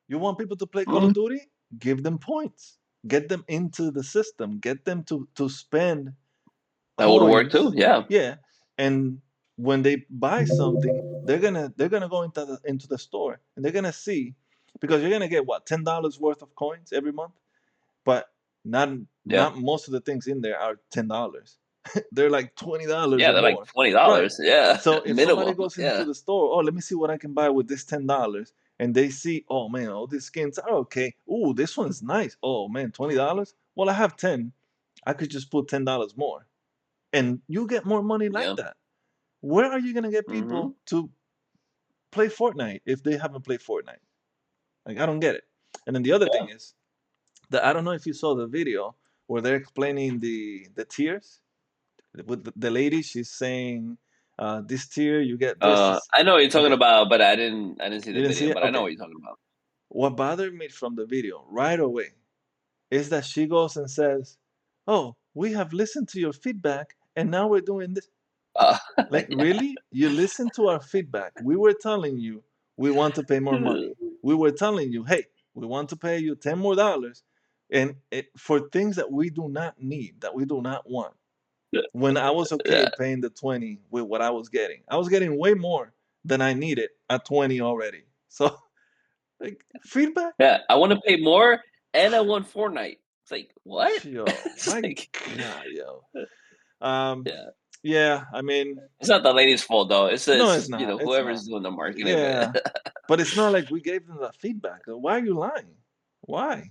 You want people to play Call mm, of Duty? Give them points. Get them into the system. Get them to spend that would work too, coins. yeah. Yeah, and when they buy something, they're gonna go into the store and they're gonna see, because you're gonna get what, $10 worth of coins every month. but not Yeah. not most of the things in there are $10. They're like $20 Yeah, or they're like more. Right. $20. Yeah, So if somebody minimum. goes into Yeah. the store, oh, let me see what I can buy with this $10, and they see, oh man, all these skins are okay. Ooh, this one's nice. Oh man, $20. Well, I have 10. I could just put $10 more, and you get more money like Yeah. that. Where are you gonna get Hmm. people to play Fortnite if they haven't played Fortnite? Like I don't get it. And then the other thing Yeah. is that I don't know if you saw the video where they're explaining the tiers with the lady. She's saying, this tier you get this. I know what you're talking Okay, about, but I didn't see you the didn't see video, it. but I know Okay, what you're talking about. what bothered me from the video right away is that she goes and says, "Oh, we have listened to your feedback, and now we're doing this." Uh, Like, really? You listened to our feedback. We were telling you we want to pay more money. We were telling you, hey, we want to pay you $10 more, and for things that we do not need, that we do not want. When I was okay yeah. paying the 20 with what I was getting way more than I needed at 20 already. So, like, feedback? Yeah, I want to pay more, and I want Fortnite. It's like what? Yo, It's my like God, yo. Um, yeah. yeah, I mean, It's not the lady's fault though. no, It's it's just not. It's not. whoever's doing the marketing of it. Yeah, but it's not like we gave them that feedback. Why are you lying? Why?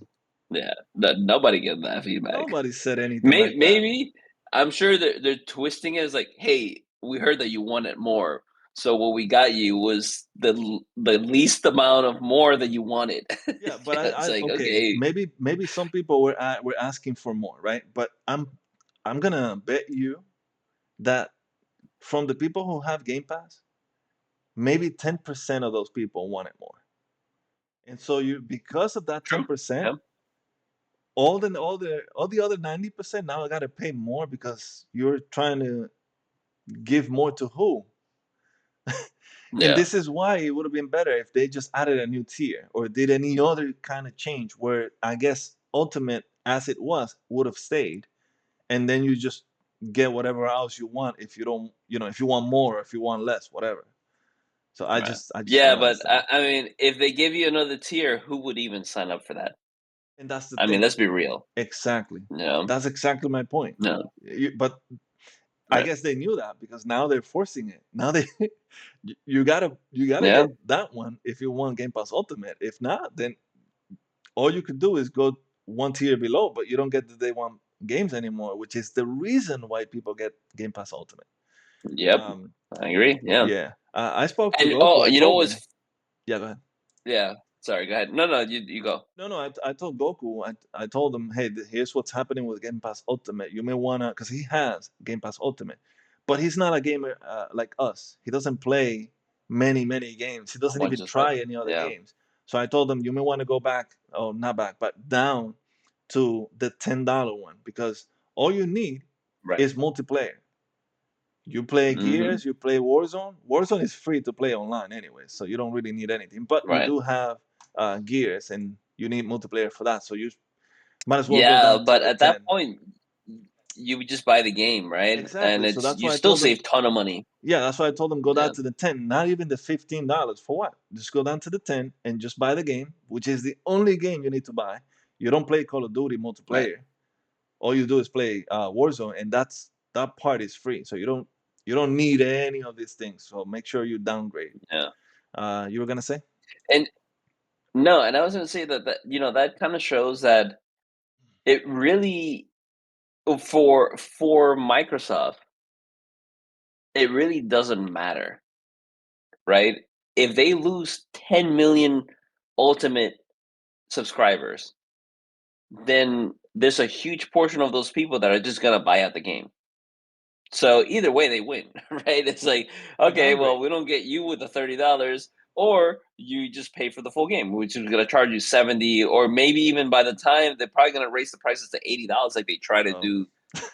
Yeah, nobody gave that feedback. Nobody said anything like that. Maybe I'm sure they're twisting it as like, hey, we heard that you wanted more, so what we got you was the least amount of more that you wanted. Yeah, but Yeah, it's like okay, okay, maybe some people were asking for more, right? But I'm gonna bet you that from the people who have Game Pass, maybe 10% of those people wanted more. And so you, because of that true. 10%, Yeah, all the other 90% now I gotta pay more because you're trying to give more to who? And yeah, this is why it would have been better if they just added a new tier or did any other kind of change where I guess Ultimate as it was would have stayed, and then you just get whatever else you want if you don't, if you want more, if you want less, whatever. So I right. just I just Yeah, don't but understand. I mean, if they give you another tier, who would even sign up for that? And that's the I mean, thing. let's be real. Exactly. No, That's exactly my point. no, But I right. guess they knew that because now they're forcing it. Now they you gotta Yeah, get that one if you want Game Pass Ultimate. If not, then all you could do is go one tier below, but you don't get the day one games anymore, which is the reason why people get Game Pass Ultimate. yep, Um, I agree. Yeah, yeah, I spoke to and Goku. oh, I you know told him, what's yeah, go ahead. yeah. Sorry, go ahead. No, no, you go. No, no, I told Goku, I told him, hey, here's what's happening with Game Pass Ultimate. You may wanna, because he has Game Pass Ultimate, but he's not a gamer like us. He doesn't play many games. He A doesn't bunch even of stuff. try any other Yeah, games. So I told him, you may want to go back, oh, not back, but down to the $10 one because all you need right. is multiplayer. You play Hmm. Gears, you play Warzone. Warzone is free to play online anyway, so you don't really need anything. But you Right. do have Gears, and you need multiplayer for that. So you might as well go Yeah, down to but the at that 10. point, you would just buy the game, right? And Exactly. So it's that's you why I still told them. save ton of money. Yeah, that's why I told them go down Yeah, to the 10. Not even the $15 for what? Just go down to the 10 and just buy the game, which is the only game you need to buy. You don't play Call of Duty right. multiplayer. All you do is play Warzone, and that part is free. So you don't need any of these things. So make sure you downgrade. Yeah. You were gonna say? And no, and I was gonna say that that kind of shows that it really for Microsoft, it really doesn't matter, right? If they lose 10 million ultimate subscribers, then there's a huge portion of those people that are just gonna buy out the game. So either way, they win, right? It's like, Or okay, well, downgrade. we don't get you with the $30, or you just pay for the full game, which is going to charge you 70, or maybe even by the time they're probably going to raise the prices to $80, like they try to Oh, do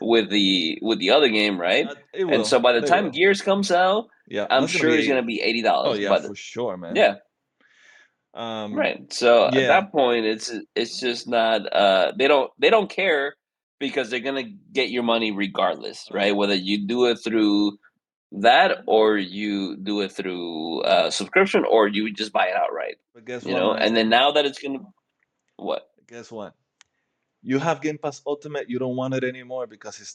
with the other game, right? it And will. so by the They time will. Gears comes out, Yeah, I'm that's gonna be sure it's going to 80. be eighty Oh dollars. yeah, But for sure, man. yeah, Um, right. So at yeah. that point, it's just not. They don't care because they're gonna get your money regardless, Oh right? yeah. Whether you do it through that or you do it through subscription or you just buy it outright, But guess what, and then Maestro? now that it's gonna what? Guess what? You have Game Pass Ultimate, you don't want it anymore because it's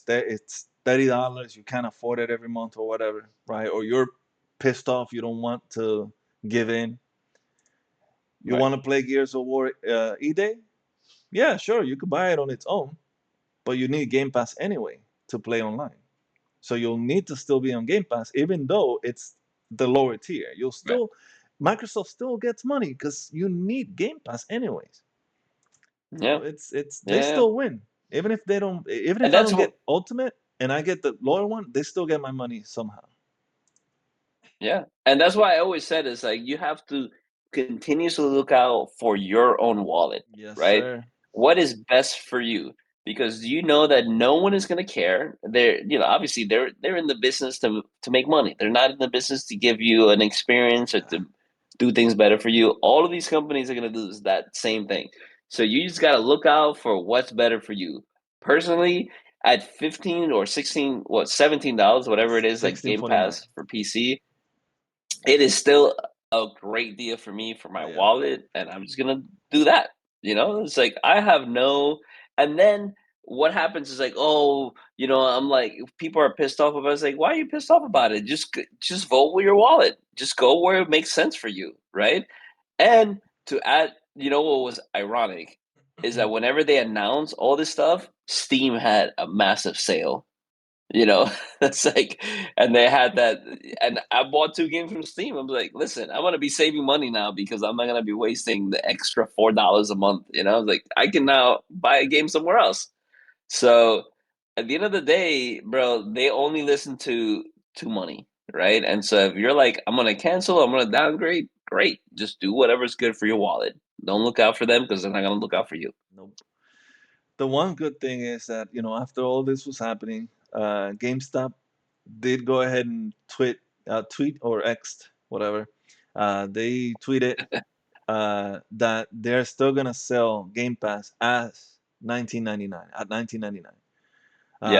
$30. You can't afford it every month or whatever, right? Or you're pissed off, you don't want to give in. You Right. want to play Gears of War E-Day? Yeah, sure, you could buy it on its own, but you need Game Pass anyway to play online. So you'll need to still be on Game Pass, even though it's the lower tier. You'll Right. still Microsoft still gets money because you need Game Pass anyways. So Yeah. it's they Yeah. still win. Even And if I that's don't what. get Ultimate and I get the lower one, they still get my money somehow. Yeah, and that's why I always said is like you have to continuously look out for your own wallet, Yes, right? sir. What is best for you? Because you know that no one is going to care. Obviously they're in the business to make money. They're not in the business to give you an experience or Yeah. to do things better for you. All of these companies are going to do is that same thing. So you just got to look out for what's better for you. Personally, at 15 or 16, what $17, whatever it is, like Game 16.49. Pass for PC, it is still a great deal for me for Oh my yeah. wallet, and I'm just gonna do that. It's like I have no, and then what happens is like, oh, I'm like, people are pissed off about it. It's like, why are you pissed off about it? Just vote with your wallet. Just go where it makes sense for you, right? And to add, what was ironic is that whenever they announced all this stuff, Steam had a massive sale. you know, it's like, and they had that, and I bought 2 games from Steam. I'm like, listen, I'm gonna be saving money now because I'm not gonna be wasting the extra $4 a month. Like I can now buy a game somewhere else. So at the end of the day, bro, they only listen to money, right? And so if you're like, I'm gonna cancel, I'm gonna downgrade, great. Just do whatever's good for your wallet. Don't look out for them because they're not gonna look out for you. Nope. The one good thing is that after all this was happening, GameStop did go ahead and tweet or X whatever. They tweeted that they're still gonna sell Game Pass as 1999 at 1999.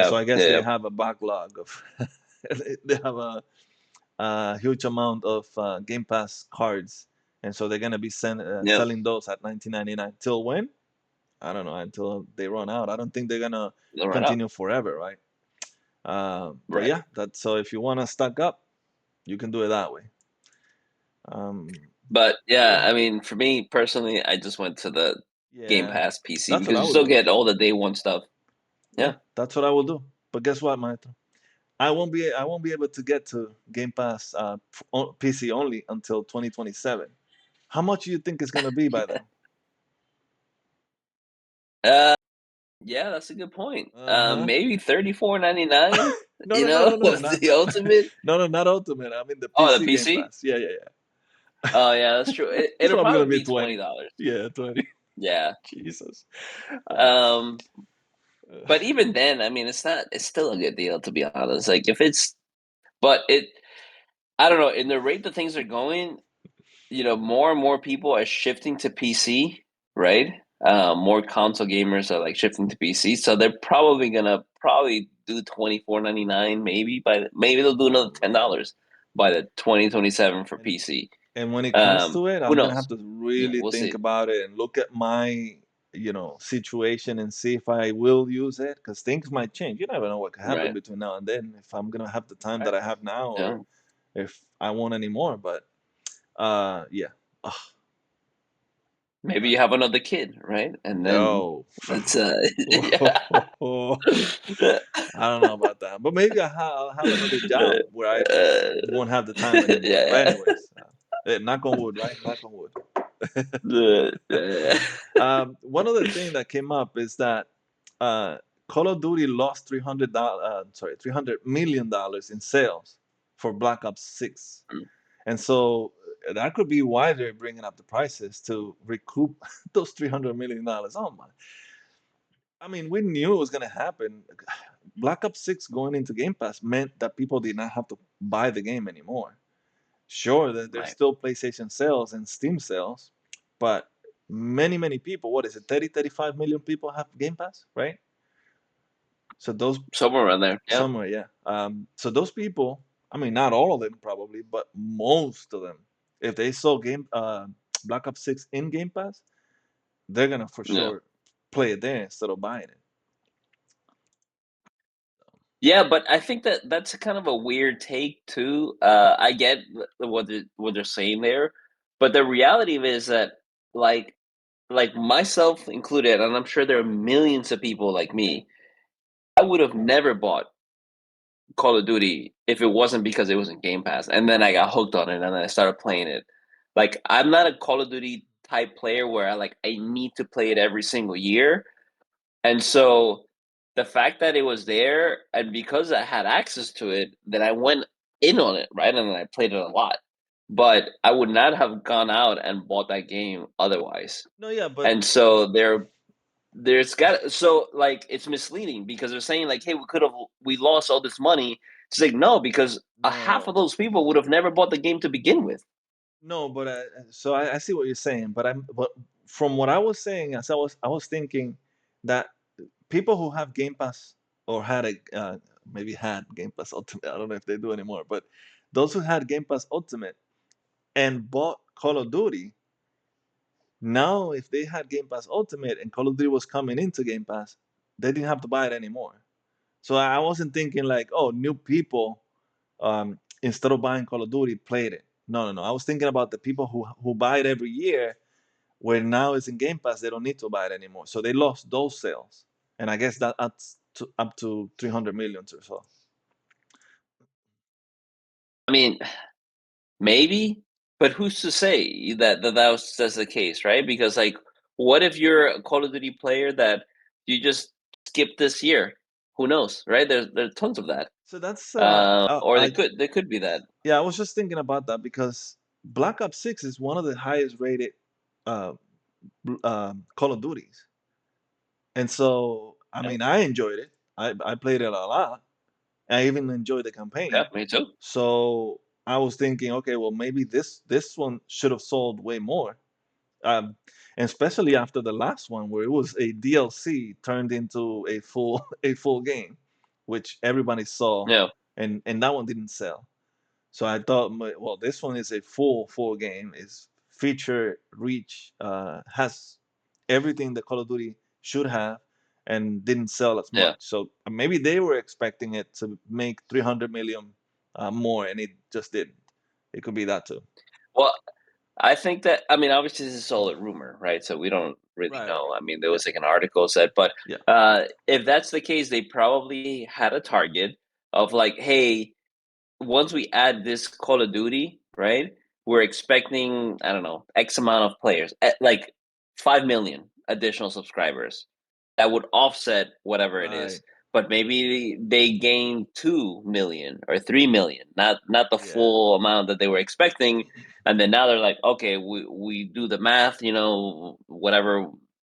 So Yeah, I guess they yeah, have a backlog of they have a huge amount of Game Pass cards, and so they're gonna be yeah. selling those at 1999. Till when? I don't know. Until they run out. I don't think they're gonna They'll run out. continue forever, right? But Right. yeah, that's so. If you wanna stock up, you can do it that way. Um, But yeah, yeah, I mean, for me personally, I just went to the Game yeah, Pass PC that's what because I you would still do. get all the day one stuff. Yeah, Yeah. that's what I will do. But guess what, Maestro? I won't be able to get to Game Pass PC only until 2027. How much do you think it's gonna be by then? Uh, yeah, that's a good point. Uh-huh. Maybe 34.99. No, no, no, no, no, not The ultimate. no, no, not Ultimate. I mean the Oh, the PC Game PC. Pass. Yeah, yeah, yeah. Oh yeah, that's true. It's It'll probably gonna probably be be 20. $20. Yeah, 20. Yeah. Jesus. Uh, Um, but even then, I mean, it's not. It's still a good deal to be honest. Like if it's, but it. I don't know. In the rate that things are going, more and more people are shifting to PC, right? More console gamers are like shifting to PC, so they're probably gonna do 24.99, maybe they'll do another yeah. $10 by the 2027 for And PC. and when it comes to it, Who I'm gonna have knows? to Yeah, really we'll think see. about it and look at my situation and see if I will use it because things might change. You never know what could happen Right, between now and then. If I'm gonna have the time that right. I have now, Yeah, or if I want any more. But yeah. Ugh, maybe uh, you have another kid, right? And then yo. it's yeah. I don't know about that, but maybe I'll have another job where I just Uh, won't have the time anymore. But yeah, anyways, knock on wood, right? Knock on wood. yeah. One other thing that came up is that uh, Call of Duty lost $300 million in sales for Black Ops 6, and so that could be why they're bringing up the prices to recoup those $300 million. Oh my! I mean, we knew it was gonna happen. Black Ops 6 going into Game Pass meant that people did not have to buy the game anymore. Sure, that there's Right. still PlayStation sales and Steam sales, but many people, what is it, 35 million people have Game Pass, right? So those Somewhere around there. Yeah. somewhere, yeah. So those people, I mean, not all of them probably, but most of them, if they saw Black Ops 6 in Game Pass, they're gonna for Yeah. sure. play it there instead of buying it. Yeah, but I think that that's kind of a weird take too. I get what they're saying there, but the reality of it is that like myself included, and I'm sure there are millions of people like me. I would have never bought Call of Duty if it wasn't because it was in Game Pass, and then I got hooked on it, and then I started playing it. Like I'm not a Call of Duty type player where I need to play it every single year. And so the fact that it was there and because I had access to it, then I went in on it, right? And then I played it a lot. But I would not have gone out and bought that game otherwise. No, yeah, but And so there's got so like it's misleading because they're saying like, hey, we lost all this money. It's like no, because a half of no, those people would have never bought the game to begin with. no, but so I see what you're saying, but from what I was saying, as I was thinking that people who have Game Pass or had a maybe had Game Pass Ultimate, I don't know if they do anymore, but those who had Game Pass Ultimate and bought Call of Duty, now if they had Game Pass Ultimate and Call of Duty was coming into Game Pass, they didn't have to buy it anymore. So I wasn't thinking like, oh, new people instead of buying Call of Duty played it. No, no, no. I was thinking about the people who buy it every year, where now it's in Game Pass, they don't need to buy it anymore. So they lost those sales, and I guess that adds up to 300 million or so. I mean, maybe, but who's to say that's the case, right? Because like, what if you're a Call of Duty player that you just skip this year? Who knows, right? There's tons of that, So that's or there could be that. yeah, I was just thinking about that because Black Ops 6 is one of the highest rated uh, Call of Duties, and so I Yeah, mean I enjoyed it. I played it a lot. I even enjoyed the yeah, campaign. me too. So I was thinking, okay, well maybe this one should have sold way more, um, and especially after the last one where it was a DLC turned into a full a full game, which everybody saw, Yeah, and that one didn't sell. So I thought, well, this one is a full game. Is feature reach, has everything the Call of Duty should have, and didn't sell as yeah. much. So maybe they were expecting it to make 300 million more, and it just didn't. It could be that too. Well, I think that I mean, obviously, this is all a rumor, right? So we don't really Right, know. right. I mean, there Yeah, was like an article said, but yeah. if that's the case, they probably had a target of like, hey, once we add this Call of Duty, right? We're expecting, I don't know, X amount of players, like 5 million additional subscribers. That would offset whatever it is. Right. But maybe they gain 2 million or 3 million, not the Yeah. full amount that they were expecting. And then now they're like, okay, we do the math, whatever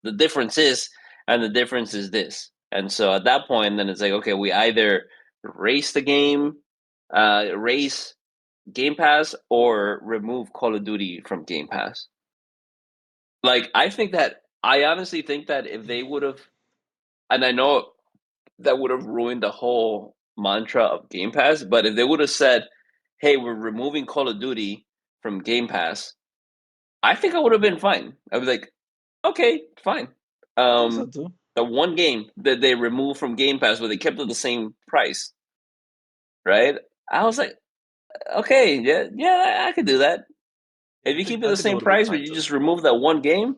the difference is, and the difference is this. And so at that point, then it's like, okay, we either race the game raise Game Pass or remove Call of Duty from Game Pass. Like, I honestly think that if they would have, and I know that would have ruined the whole mantra of Game Pass, but if they would have said, hey, we're removing Call of Duty from Game Pass, I think I would have been fine. I was like, okay, fine. I think so Um, too. the one game that they removed from Game Pass, but they kept it the same price, right? I was like, okay, yeah, yeah, I could do that. Yeah, If you keep it I the think it same would have been price, but fine you too. just remove that one game,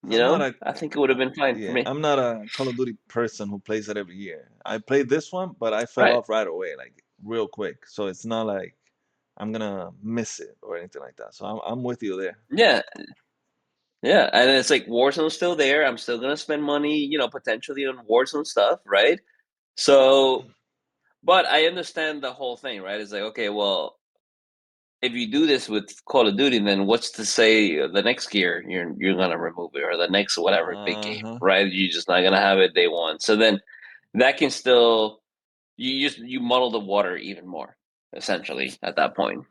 I'm not a I think it would have been fine for Yeah, me. I'm not a Call of Duty person who plays it every year. I played this one, but I fell Right. off right away, like real quick. So it's not like I'm gonna miss it or anything like that. So I'm with you there. Yeah. Yeah. And it's like Warzone's still there. I'm still gonna spend money, potentially on Warzone stuff, right? So but I understand the whole thing, right? It's like, okay, well, if you do this with Call of Duty, then what's to say the next year you're gonna remove it or the next whatever big game, Uh-huh. right? You're just not gonna have it day one. So then that can still you muddle the water even more, essentially, at that point.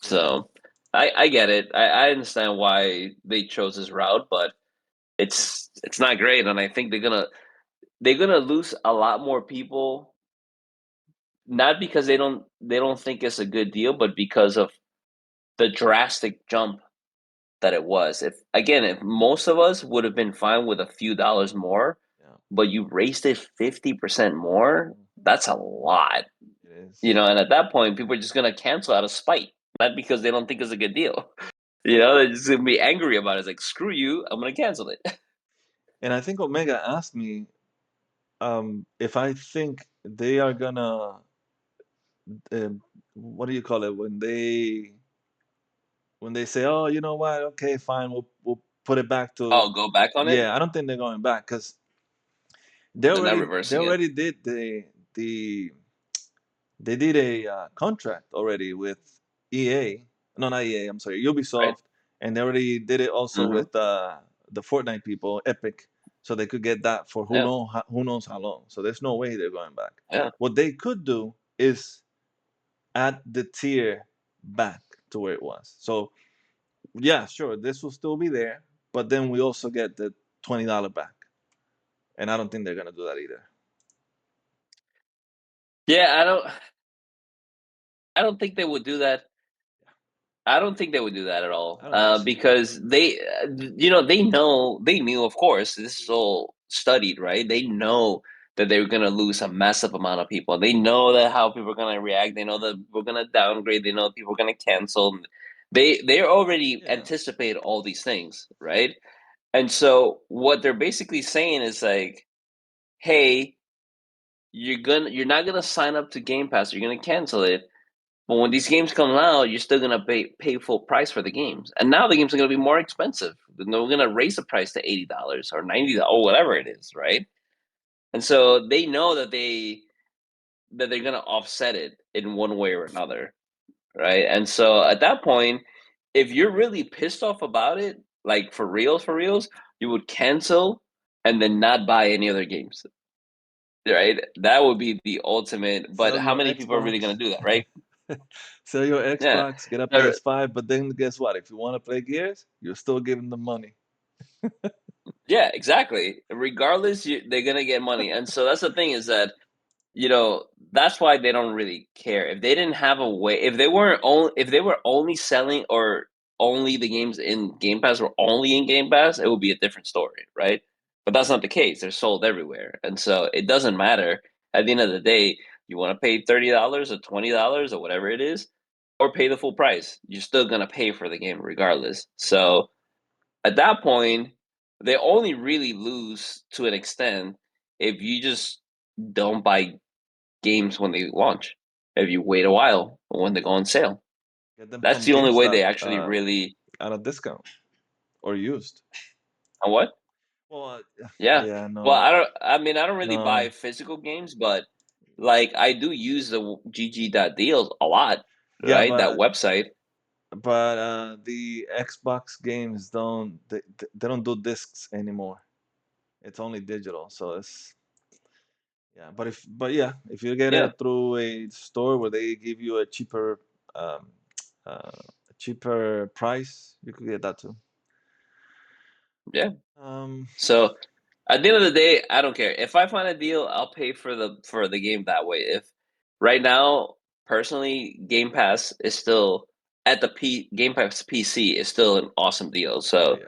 Yeah. So I get it. I understand why they chose this route, but it's not great, and I think they're gonna lose a lot more people, not because they don't think it's a good deal, but because of the drastic jump that it was. If most of us would have been fine with a few dollars more, Yeah. but you raised it 50% more, Mhm. that's a lot. It is. And at that point, people are just gonna cancel out of spite, not because they don't think it's a good deal. They're just gonna be angry about it. It's like, screw you, I'm gonna cancel it. And I think Omega asked me if I think they are gonna uh, what do you call it when they say, oh, you know what, okay, fine, we'll put it back to. Oh, go back on it? Yeah, I don't think they're going back because They're not they reversing it, already did the they did a contract already with EA. No, not EA. I'm sorry, right? Ubisoft, and they already did it also Hmm. with the Fortnite people, Epic, so they could get that for Yeah, who knows how long. So there's no way they're going back. yeah. What they could do is add the tier back to where it was. So yeah, sure, this will still be there, but then we also get the $20 back, and I don't think they're gonna do that either. Yeah, I don't think they would do that. I don't think they would do that at I all, don't think so. because they knew, of course, this is all studied, right? They know that they're gonna lose a massive amount of people. They know that how people are gonna react. They know that we're gonna downgrade. They know people are gonna cancel. They already Yeah, anticipate all these things, right? And so what they're basically saying is like, hey, you're not gonna sign up to Game Pass. You're gonna cancel it. But when these games come out, you're still gonna pay full price for the games, and now the games are gonna be more expensive. They're gonna raise the price to $80 or $90 or whatever it is, right? And so they know that they're gonna offset it in one way or another, right? And so at that point, if you're really pissed off about it, like for reals, you would cancel and then not buy any other games, right? That would be the ultimate. But sell how your many people are really Xbox. gonna do that, right? Sell your Yeah. Xbox, get a Uh, PS5, but then guess what? If you want to play Gears, you're still giving them money. Yeah, exactly. Regardless, they're gonna get money, and so that's the thing is that that's why they don't really care. If they didn't have a way, if they were only selling or only the games in Game Pass were only in Game Pass, it would be a different story, right? But that's not the case. They're sold everywhere, and so it doesn't matter. At the end of the day, you want to pay $30 or $20 or whatever it is, or pay the full price. You're still gonna pay for the game regardless. So at that point, they only really lose to an extent if you just don't buy games when they launch. If you wait a while when they go on sale, Get them that's from the only way GameStop they actually really. at a discount or used. What? Well, Yeah. yeah, Well, no, I don't really buy no, physical games, but like I do use the GG.deals a lot, yeah, right? That website. the Xbox games they don't do discs anymore. It's only digital, so it's yeah. But yeah, if you get Yeah. it through a store where they give you um, a cheaper price, you could get that too. Yeah. Um, So at the end of the day, I don't care. If I find a deal, I'll pay for the game that way. If right now, personally, Game Pass is still at the P Game Pass PC is still an awesome deal. oh So yeah,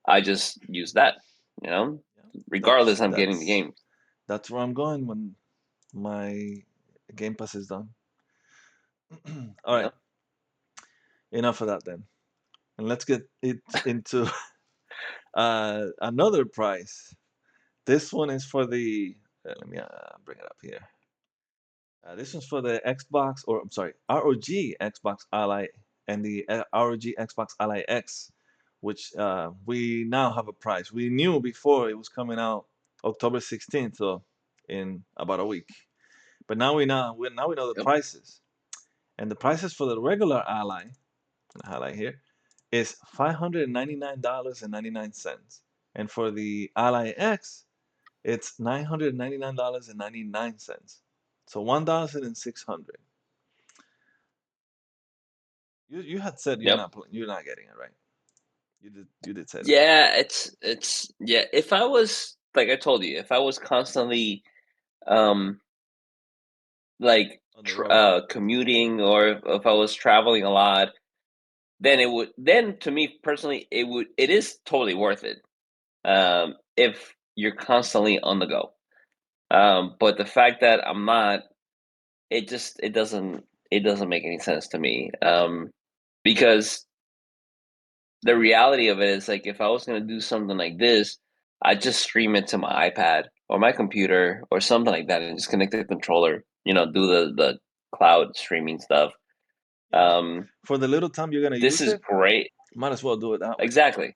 I just use that, you know. yeah. Regardless, I'm getting the game. That's where I'm going when my Game Pass is done. All right, Yeah. enough of that then, and let's get it into another price. This one is for the. Let me bring it up here. This one's for the Xbox, or I'm sorry, ROG Xbox Ally and the ROG Xbox Ally X, which we now have a price. We knew before it was coming out October 16th, so in about a week. But now we know the Yep. prices, and the prices for the regular Ally, highlight here, is $599.99, and for the Ally X, it's $999.99. So 1,600. You had said Yep. you're not getting it, right? You did say that Yeah. It's yeah. If I was like I told you, if I was constantly um like on the road. commuting or if I was traveling a lot, then it would then to me personally it is totally worth it if you're constantly on the go. But the fact that I'm not, it doesn't make any sense to me. Because the reality of it is like if I was gonna do something like this, I'd just stream it to my iPad or my computer or something like that and just connect the controller, do the cloud streaming stuff. Yeah. Um, For the little time you're gonna this use is it, great. might as well do it that way. Exactly.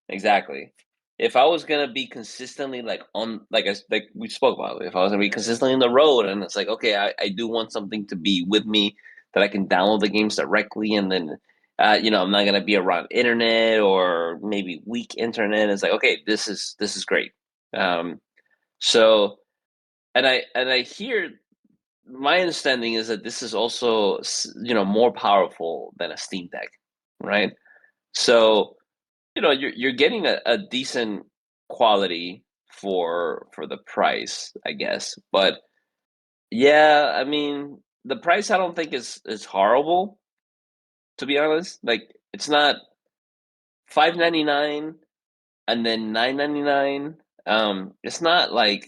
Exactly. If I was gonna be consistently like on like we spoke about, if I was gonna be Yeah, yeah. consistently on the road and it's like, okay, I do want something to be with me that I can download the games directly and then I'm not gonna be around internet or maybe weak internet. It's like, okay, this is great. Um so and I hear my understanding is that this is also more powerful than a Steam Deck, right? So you're getting a decent quality for the price, I guess. But yeah, I mean, the price I don't think is horrible, to be honest. Like it's not 5.99 and then 9.99. It's not like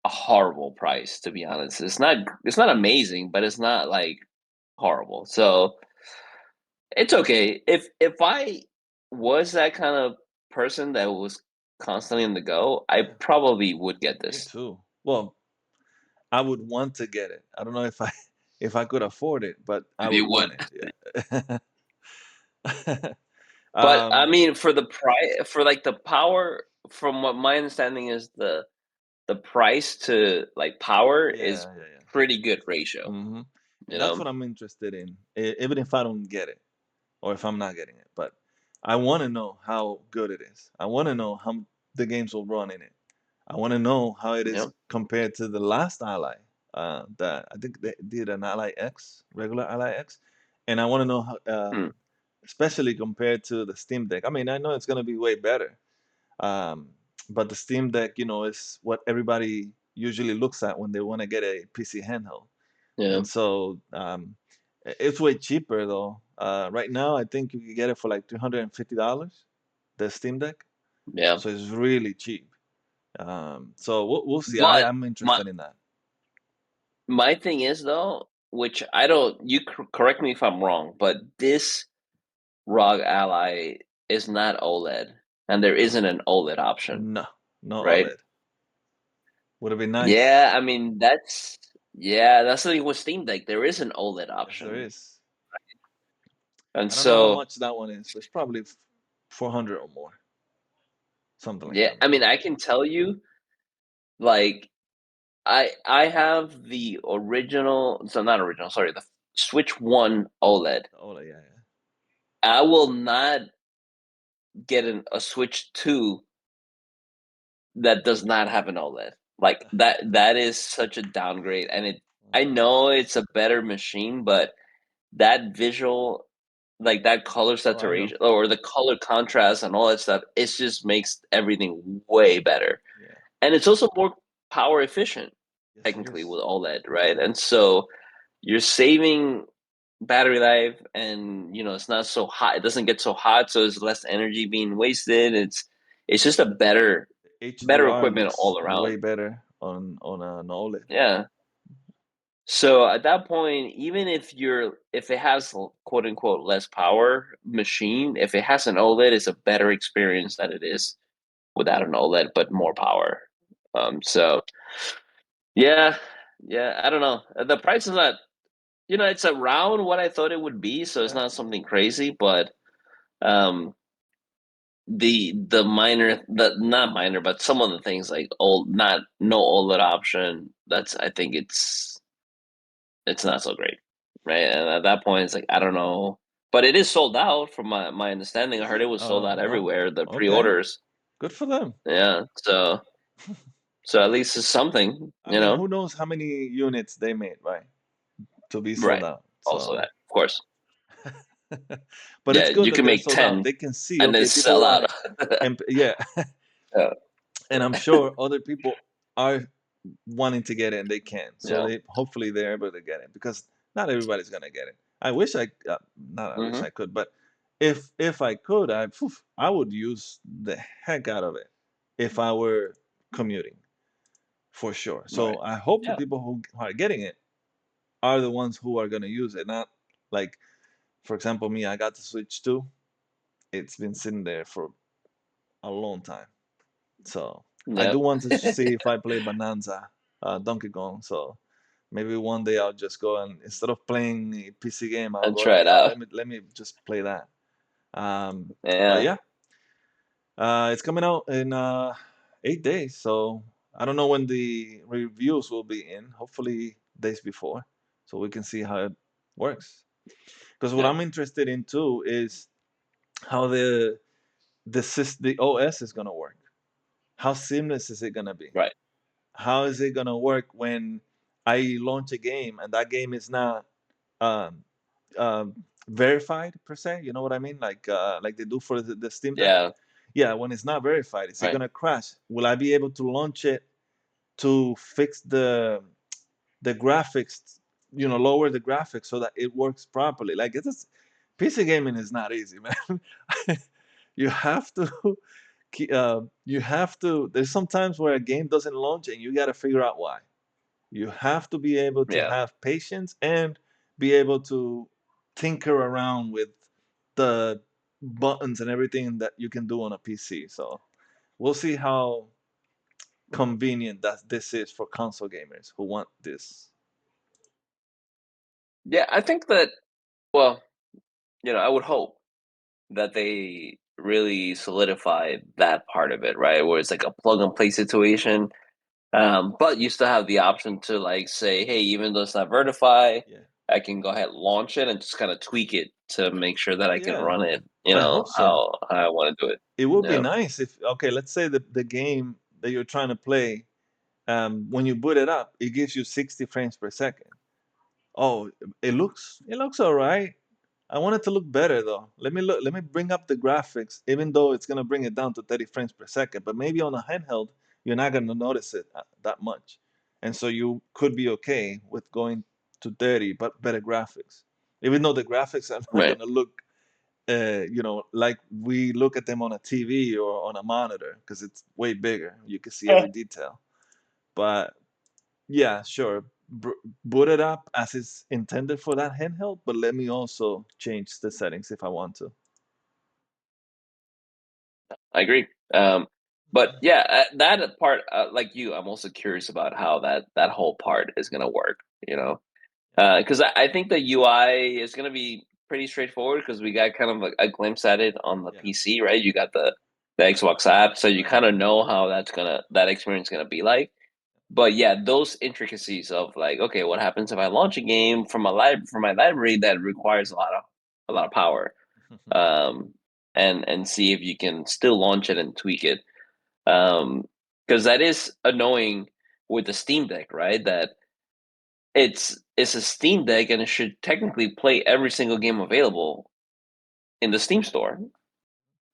a horrible price, to be honest. It's not amazing, but it's not like horrible. So it's okay. If I was that kind of person that was constantly on the go, I Yeah. probably would get Me this. too. Well, I would want to get it. I don't know if I if I could afford it, but I If would you would. want it. Yeah. But I um. mean, for the price, for like the power, from what my understanding is, the price to like power is Yeah. Yeah. Yeah. pretty good ratio. Hmm. You And that's know? what I'm interested in, even if I don't get it or if I'm not getting it. But I want to know how good it is. I want to know how the games will run in it. I want to know how it is Yeah. compared to the last Ally. That I think they did an Ally X, regular Ally X, and I want to know how, Hmm. especially compared to the Steam Deck. I mean, I know it's gonna be way better, um, but the Steam Deck, is what everybody usually looks at when they want to get a PC handheld, Yeah. and so it's way cheaper though. Right now, I think you can get it for like $350, the Steam Deck, Yeah. so it's really cheap. So we'll see. But I'm my interested in that. my thing is though, which I don't. You correct me if I'm wrong, but this ROG Ally is not OLED, and there isn't an OLED option, No, no right? OLED. Would have been nice. Yeah, I mean that's the thing with Steam Deck. There is an OLED Yes, there option, is. and I don't know how so much that one is, but it's probably 400 or more, something like yeah, that. I mean I can tell you, like I have the original, so not original, sorry, the Switch One OLED. The OLED, yeah, yeah. I will not get a Switch Two that does not have an OLED. Like that is such a downgrade, and I Wow. know it's a better machine, but that visual, like that color Oh, I know. saturation or the color contrast and all that stuff, it just makes everything way better. Yeah. And it's also more power efficient, Yes, it technically, is. with OLED, right? And so you're saving battery life, and it's not so hot. It doesn't get so hot, so there's less energy being wasted. It's just a better HDR equipment looks all around. way better on an OLED. Yeah. So at that point, even if it has quote unquote less power machine, if it has an OLED, it's a better experience than it is without an OLED, but more power. So yeah, yeah, I don't know. The price is not, it's around what I thought it would be, so it's Yeah. not something crazy, but um the minor, the not minor, but some of the things like old not no OLED option, that's I think it's not so great, right? And at that point, it's like I don't know, but it is sold out from my understanding. I Is heard it? it was sold out Oh, everywhere. The okay. pre-orders, Good for them. yeah. So at least it's something, I mean, who knows how many units they made, right? To be sold right? out. Also, So, that of course, but yeah. it's good You that can they're make sold out. 10 They can see, and then okay, people sell want out. it. And yeah, Yeah, and I'm sure other people are wanting to get it and they can. So yeah, they hopefully they're able to get it because not everybody's gonna get it. I wish not I wish Hmm. I could, but if I could, I would use the heck out of it if I were commuting for sure. Right. So I hope the Yeah. people who are getting it are the ones who are gonna use it, not like, for example, me. I got the Switch too. It's been sitting there for a long time. So I do Yep. want to see if I play Bonanza, Donkey Kong. So maybe one day I'll just go and instead of playing a PC game, I'll And go and try it yeah, out. let me just play that. But Yeah. yeah, it's coming out in 8 days. So I don't know when the reviews will be in. Hopefully days before, so we can see how it works. Because what Yeah. I'm interested in too is how the OS is gonna work. How seamless is it gonna be? Right. How is it gonna work when I launch a game and that game is not um, verified per se? You know what I mean? Like they do for the Steam Deck. Yeah. Yeah, when it's not verified, is it Right. gonna crash? Will I be able to launch it to fix the graphics? You know, lower the graphics so that it works properly. Like it's just, PC gaming is not easy, man. You have to you have to. There's sometimes where a game doesn't launch and you got to figure out why. You have to be able to Yeah. have patience and be able to tinker around with the buttons and everything that you can do on a PC. So we'll see how convenient that this is for console gamers who want this. Yeah. I think that, well, I would hope that they really solidify that part of it, right? Where it's like a plug and play situation. But you still have the option to like say, hey, even though it's not verify, Yeah. I can go ahead and launch it and just kind of tweak it to make sure that Oh I can yeah. run it, I hope so. how I want to do it. It would be Yeah. nice if, okay, let's say the game that you're trying to play, when you boot it up, it gives you 60 frames per second. Oh, it looks all right. I want it to look better though. Let me bring up the graphics, even though it's gonna bring it down to 30 frames per second. But maybe on a handheld, you're not gonna notice it that much, and so you could be okay with going to 30, but better graphics. Even though the graphics are not Right. gonna look, like we look at them on a TV or on a monitor, because it's way bigger. You can see every detail. But yeah, sure. Boot it up as it's intended for that handheld, but let me also change the settings if I want to. I agree. But yeah, that part, like you, I'm also curious about how that whole part is gonna work. Because I think the UI is gonna be pretty straightforward because we got kind of a glimpse at it on the Yeah, PC, right? You got the Xbox app, so you right. kind of know how that experience gonna be like. But yeah, those intricacies of like, okay, what happens if I launch a game from my library that requires a lot of power, um, and see if you can still launch it and tweak it, because that is annoying with the Steam Deck, right? That it's a Steam Deck and it should technically play every single game available in the Steam store,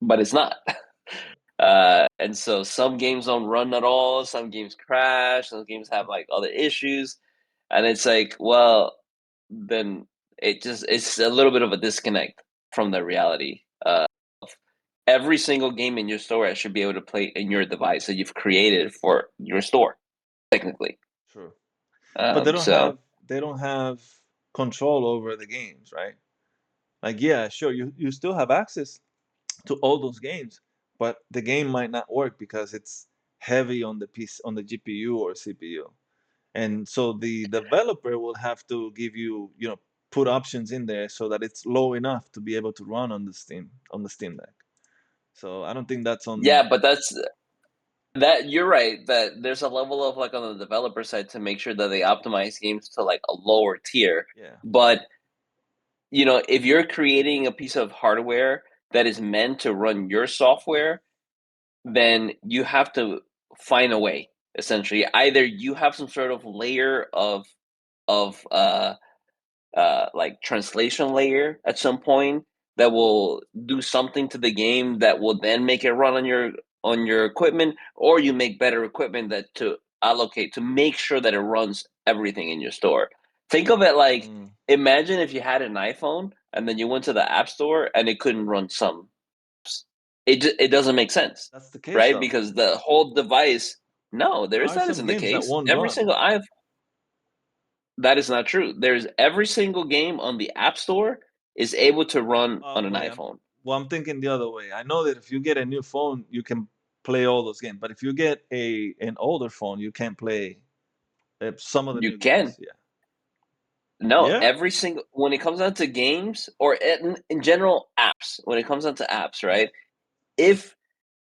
but it's not. Right. And so some games don't run at all, some games crash, some games have like other issues, and it's like, well, then it's a little bit of a disconnect from the reality. Every single game in your store should be able to play in your device that you've created for your store, technically. True. But So they don't have control over the games, right? Like, yeah, sure, you still have access to all those games, but the game might not work because it's heavy on the piece on the GPU or CPU. And so the developer will have to give you, put options in there so that it's low enough to be able to run on the Steam Deck. So I don't think that's on. yeah, but that you're right that there's a level of like on the developer side to make sure that they optimize games to like a lower tier. Yeah. But if you're creating a piece of hardware that is meant to run your software, then you have to find a way. Essentially, either you have some sort of layer of like translation layer at some point that will do something to the game that will then make it run on your equipment, or you make better equipment that to allocate to make sure that it runs everything in your store. Think of it like, Mm, imagine if you had an iPhone and then you went to the App Store and it couldn't run some. It doesn't make sense, that's the case right? though. Because the whole device. No, There there's are that some isn't the games that case. won't Every run. single I That is not true. There's every single game on the App Store is able to run on an Wait, iPhone. I'm thinking the other way. I know that if you get a new phone, you can play all those games, but if you get an older phone, you can't play some of the You new can. games. Yeah. No, Yeah. every single when it comes down to games or in general apps, when it comes down to apps, right? If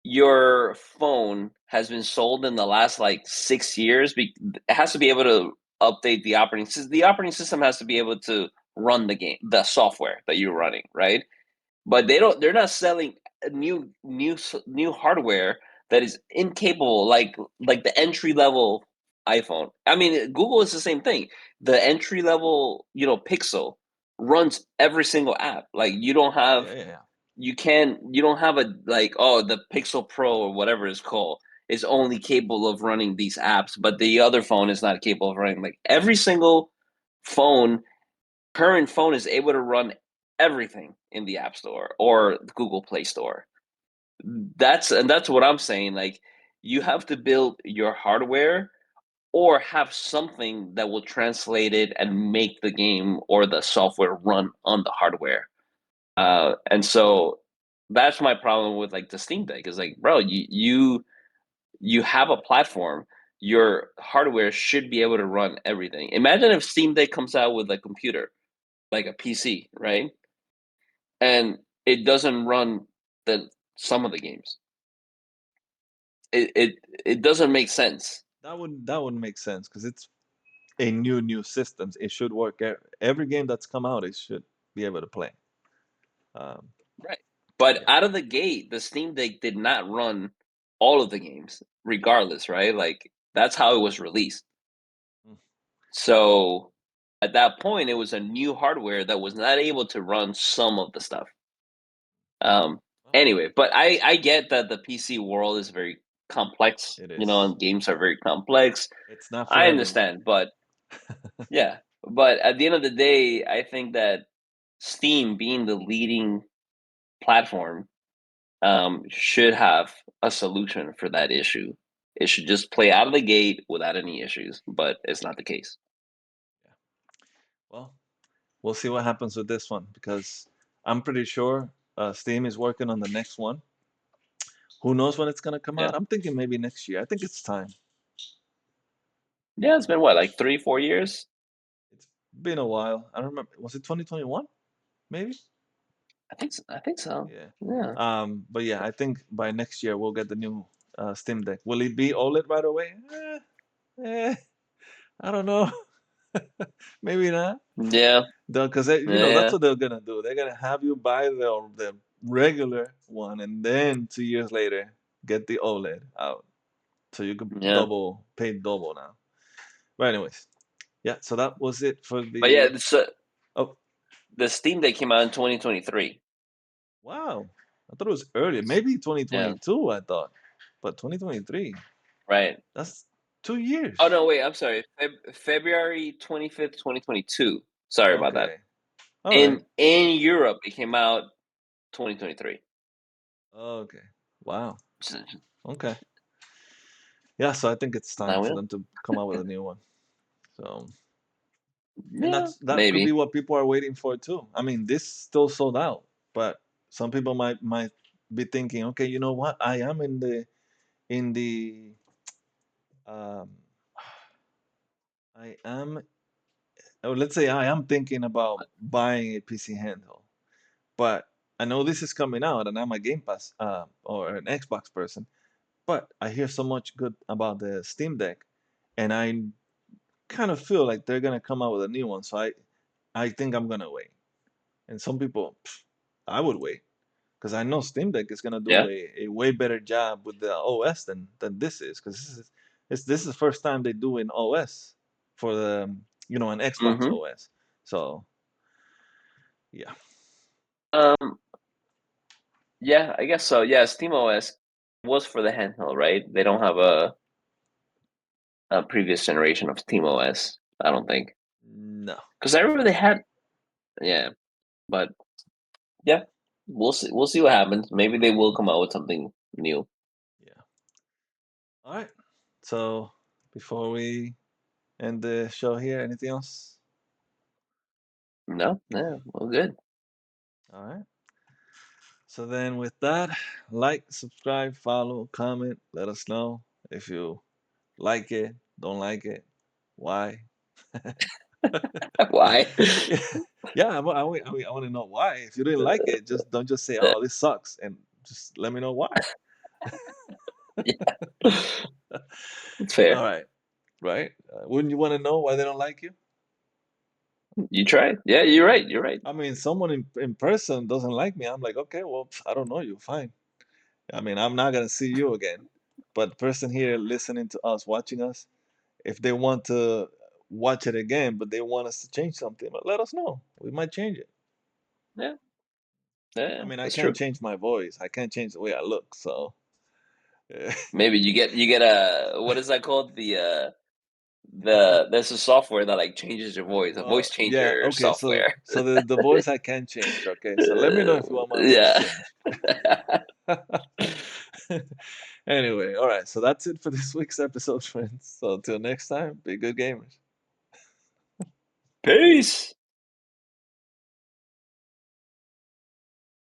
your phone has been sold in the last like 6 years, it has to be able to update the operating system. The operating system has to be able to run the game, the software that you're running, right? But they're not selling a new hardware that is incapable, like the entry level iPhone. I mean, Google is the same thing. The entry level, Pixel runs every single app. Like Yeah. Yeah. Yeah. you don't have a like, oh, the Pixel Pro or whatever it's called is only capable of running these apps, but the other phone is not capable of running. Like every single phone current phone is able to run everything in the App Store or the Google Play Store. That's what I'm saying. Like, you have to build your hardware or have something that will translate it and make the game or the software run on the hardware. And so that's my problem with like the Steam Deck is like, bro, you have a platform. Your hardware should be able to run everything. Imagine if Steam Deck comes out with a computer, like a PC, right? And it doesn't run the some of the games. It doesn't make sense. That would make sense because it's a new systems. It should work. Every game that's come out, it should be able to play. Um, Right. But yeah. out of the gate, the Steam Deck did not run all of the games, regardless, right? Like that's how it was released. Mm. So at that point, it was a new hardware that was not able to run some of the stuff. Um, Well, anyway, but I get that the PC world is very complex, it is. and games are very complex. It's not for I everyone. understand, but yeah, but at the end of the day, I think that Steam being the leading platform should have a solution for that issue. It should just play out of the gate without any issues, but it's not the case. Yeah. Well, we'll see what happens with this one because I'm pretty sure Steam is working on the next one. Who knows when it's gonna come Yeah, out? I'm thinking maybe next year. I think it's time. yeah, it's been what, like 3, 4 years? It's been a while. I don't remember. Was it 2021? Maybe. I think so. Yeah. Yeah, But yeah, I think by next year we'll get the new Steam Deck. Will it be OLED right away? I don't know. Maybe not. yeah, Because that's yeah, what they're gonna do. They're gonna have you buy the regular one, and then 2 years later get the OLED out, so you could yeah. pay double now. But anyways, yeah. So that was it for But yeah, the. so Oh, the Steam Deck came out in 2023. wow! I thought it was earlier. Maybe Yeah, 2022. I thought, but 2023. right. That's two Oh years. no, wait, I'm sorry. February 25th, 2022. Sorry about that. Okay. All right. In Europe, it came out 2023. Okay. Wow. So, Okay. Yeah. So I think it's time now we for know. them to come out with a new one. So, and Yeah, that could be maybe. what people are waiting for too. I mean, this still sold out, but some people might be thinking, okay, you know what? I am in the um, I am. Oh, let's say I am thinking about buying a PC handheld, but I know this is coming out, and I'm a Game Pass or an Xbox person. But I hear so much good about the Steam Deck, and I kind of feel like they're gonna come out with a new one. So I think I'm gonna wait. And some people, I would wait because I know Steam Deck is gonna do Yeah. a way better job with the OS than this is because this is the first time they do an OS for the an Xbox Mm-hmm. OS. So yeah, Um, yeah, I guess so. Yeah, SteamOS was for the handheld, right? They don't have a previous generation of SteamOS, I don't think. Because I remember they had, yeah, but yeah, we'll see. We'll see what happens. Maybe they will come out with something new. Yeah. All right. So before we end the show here, anything else? No, yeah, well, good. All right. So then with that, like, subscribe, follow, comment, let us know if you like it, don't like it, why. Why? Yeah, yeah. I want to know why. If you didn't like it, just don't just say, "Oh, this sucks," and just let me know why. Yeah, it's All fair. right, right? Wouldn't you want to know why they don't like you? You tried. Yeah, you're right. You're right. I mean, someone in person doesn't like me. I'm like, okay, well, I don't know you. Fine. I mean, I'm not gonna see you again. But the person here listening to us, watching us, if they want to watch it again, but they want us to change something, let us know. We might change it. Yeah, I yeah, mean, I that's can't true. change my voice. I can't change the way I look. So, Maybe you get a, what is that called? There's a software that like changes your voice, a voice yeah. changer Okay. So, software. the voice I can change. Okay. So let me know if you want my voice Yeah. changed. Anyway, all right. So that's it for this week's episode, friends. So until next time, be good gamers. Peace.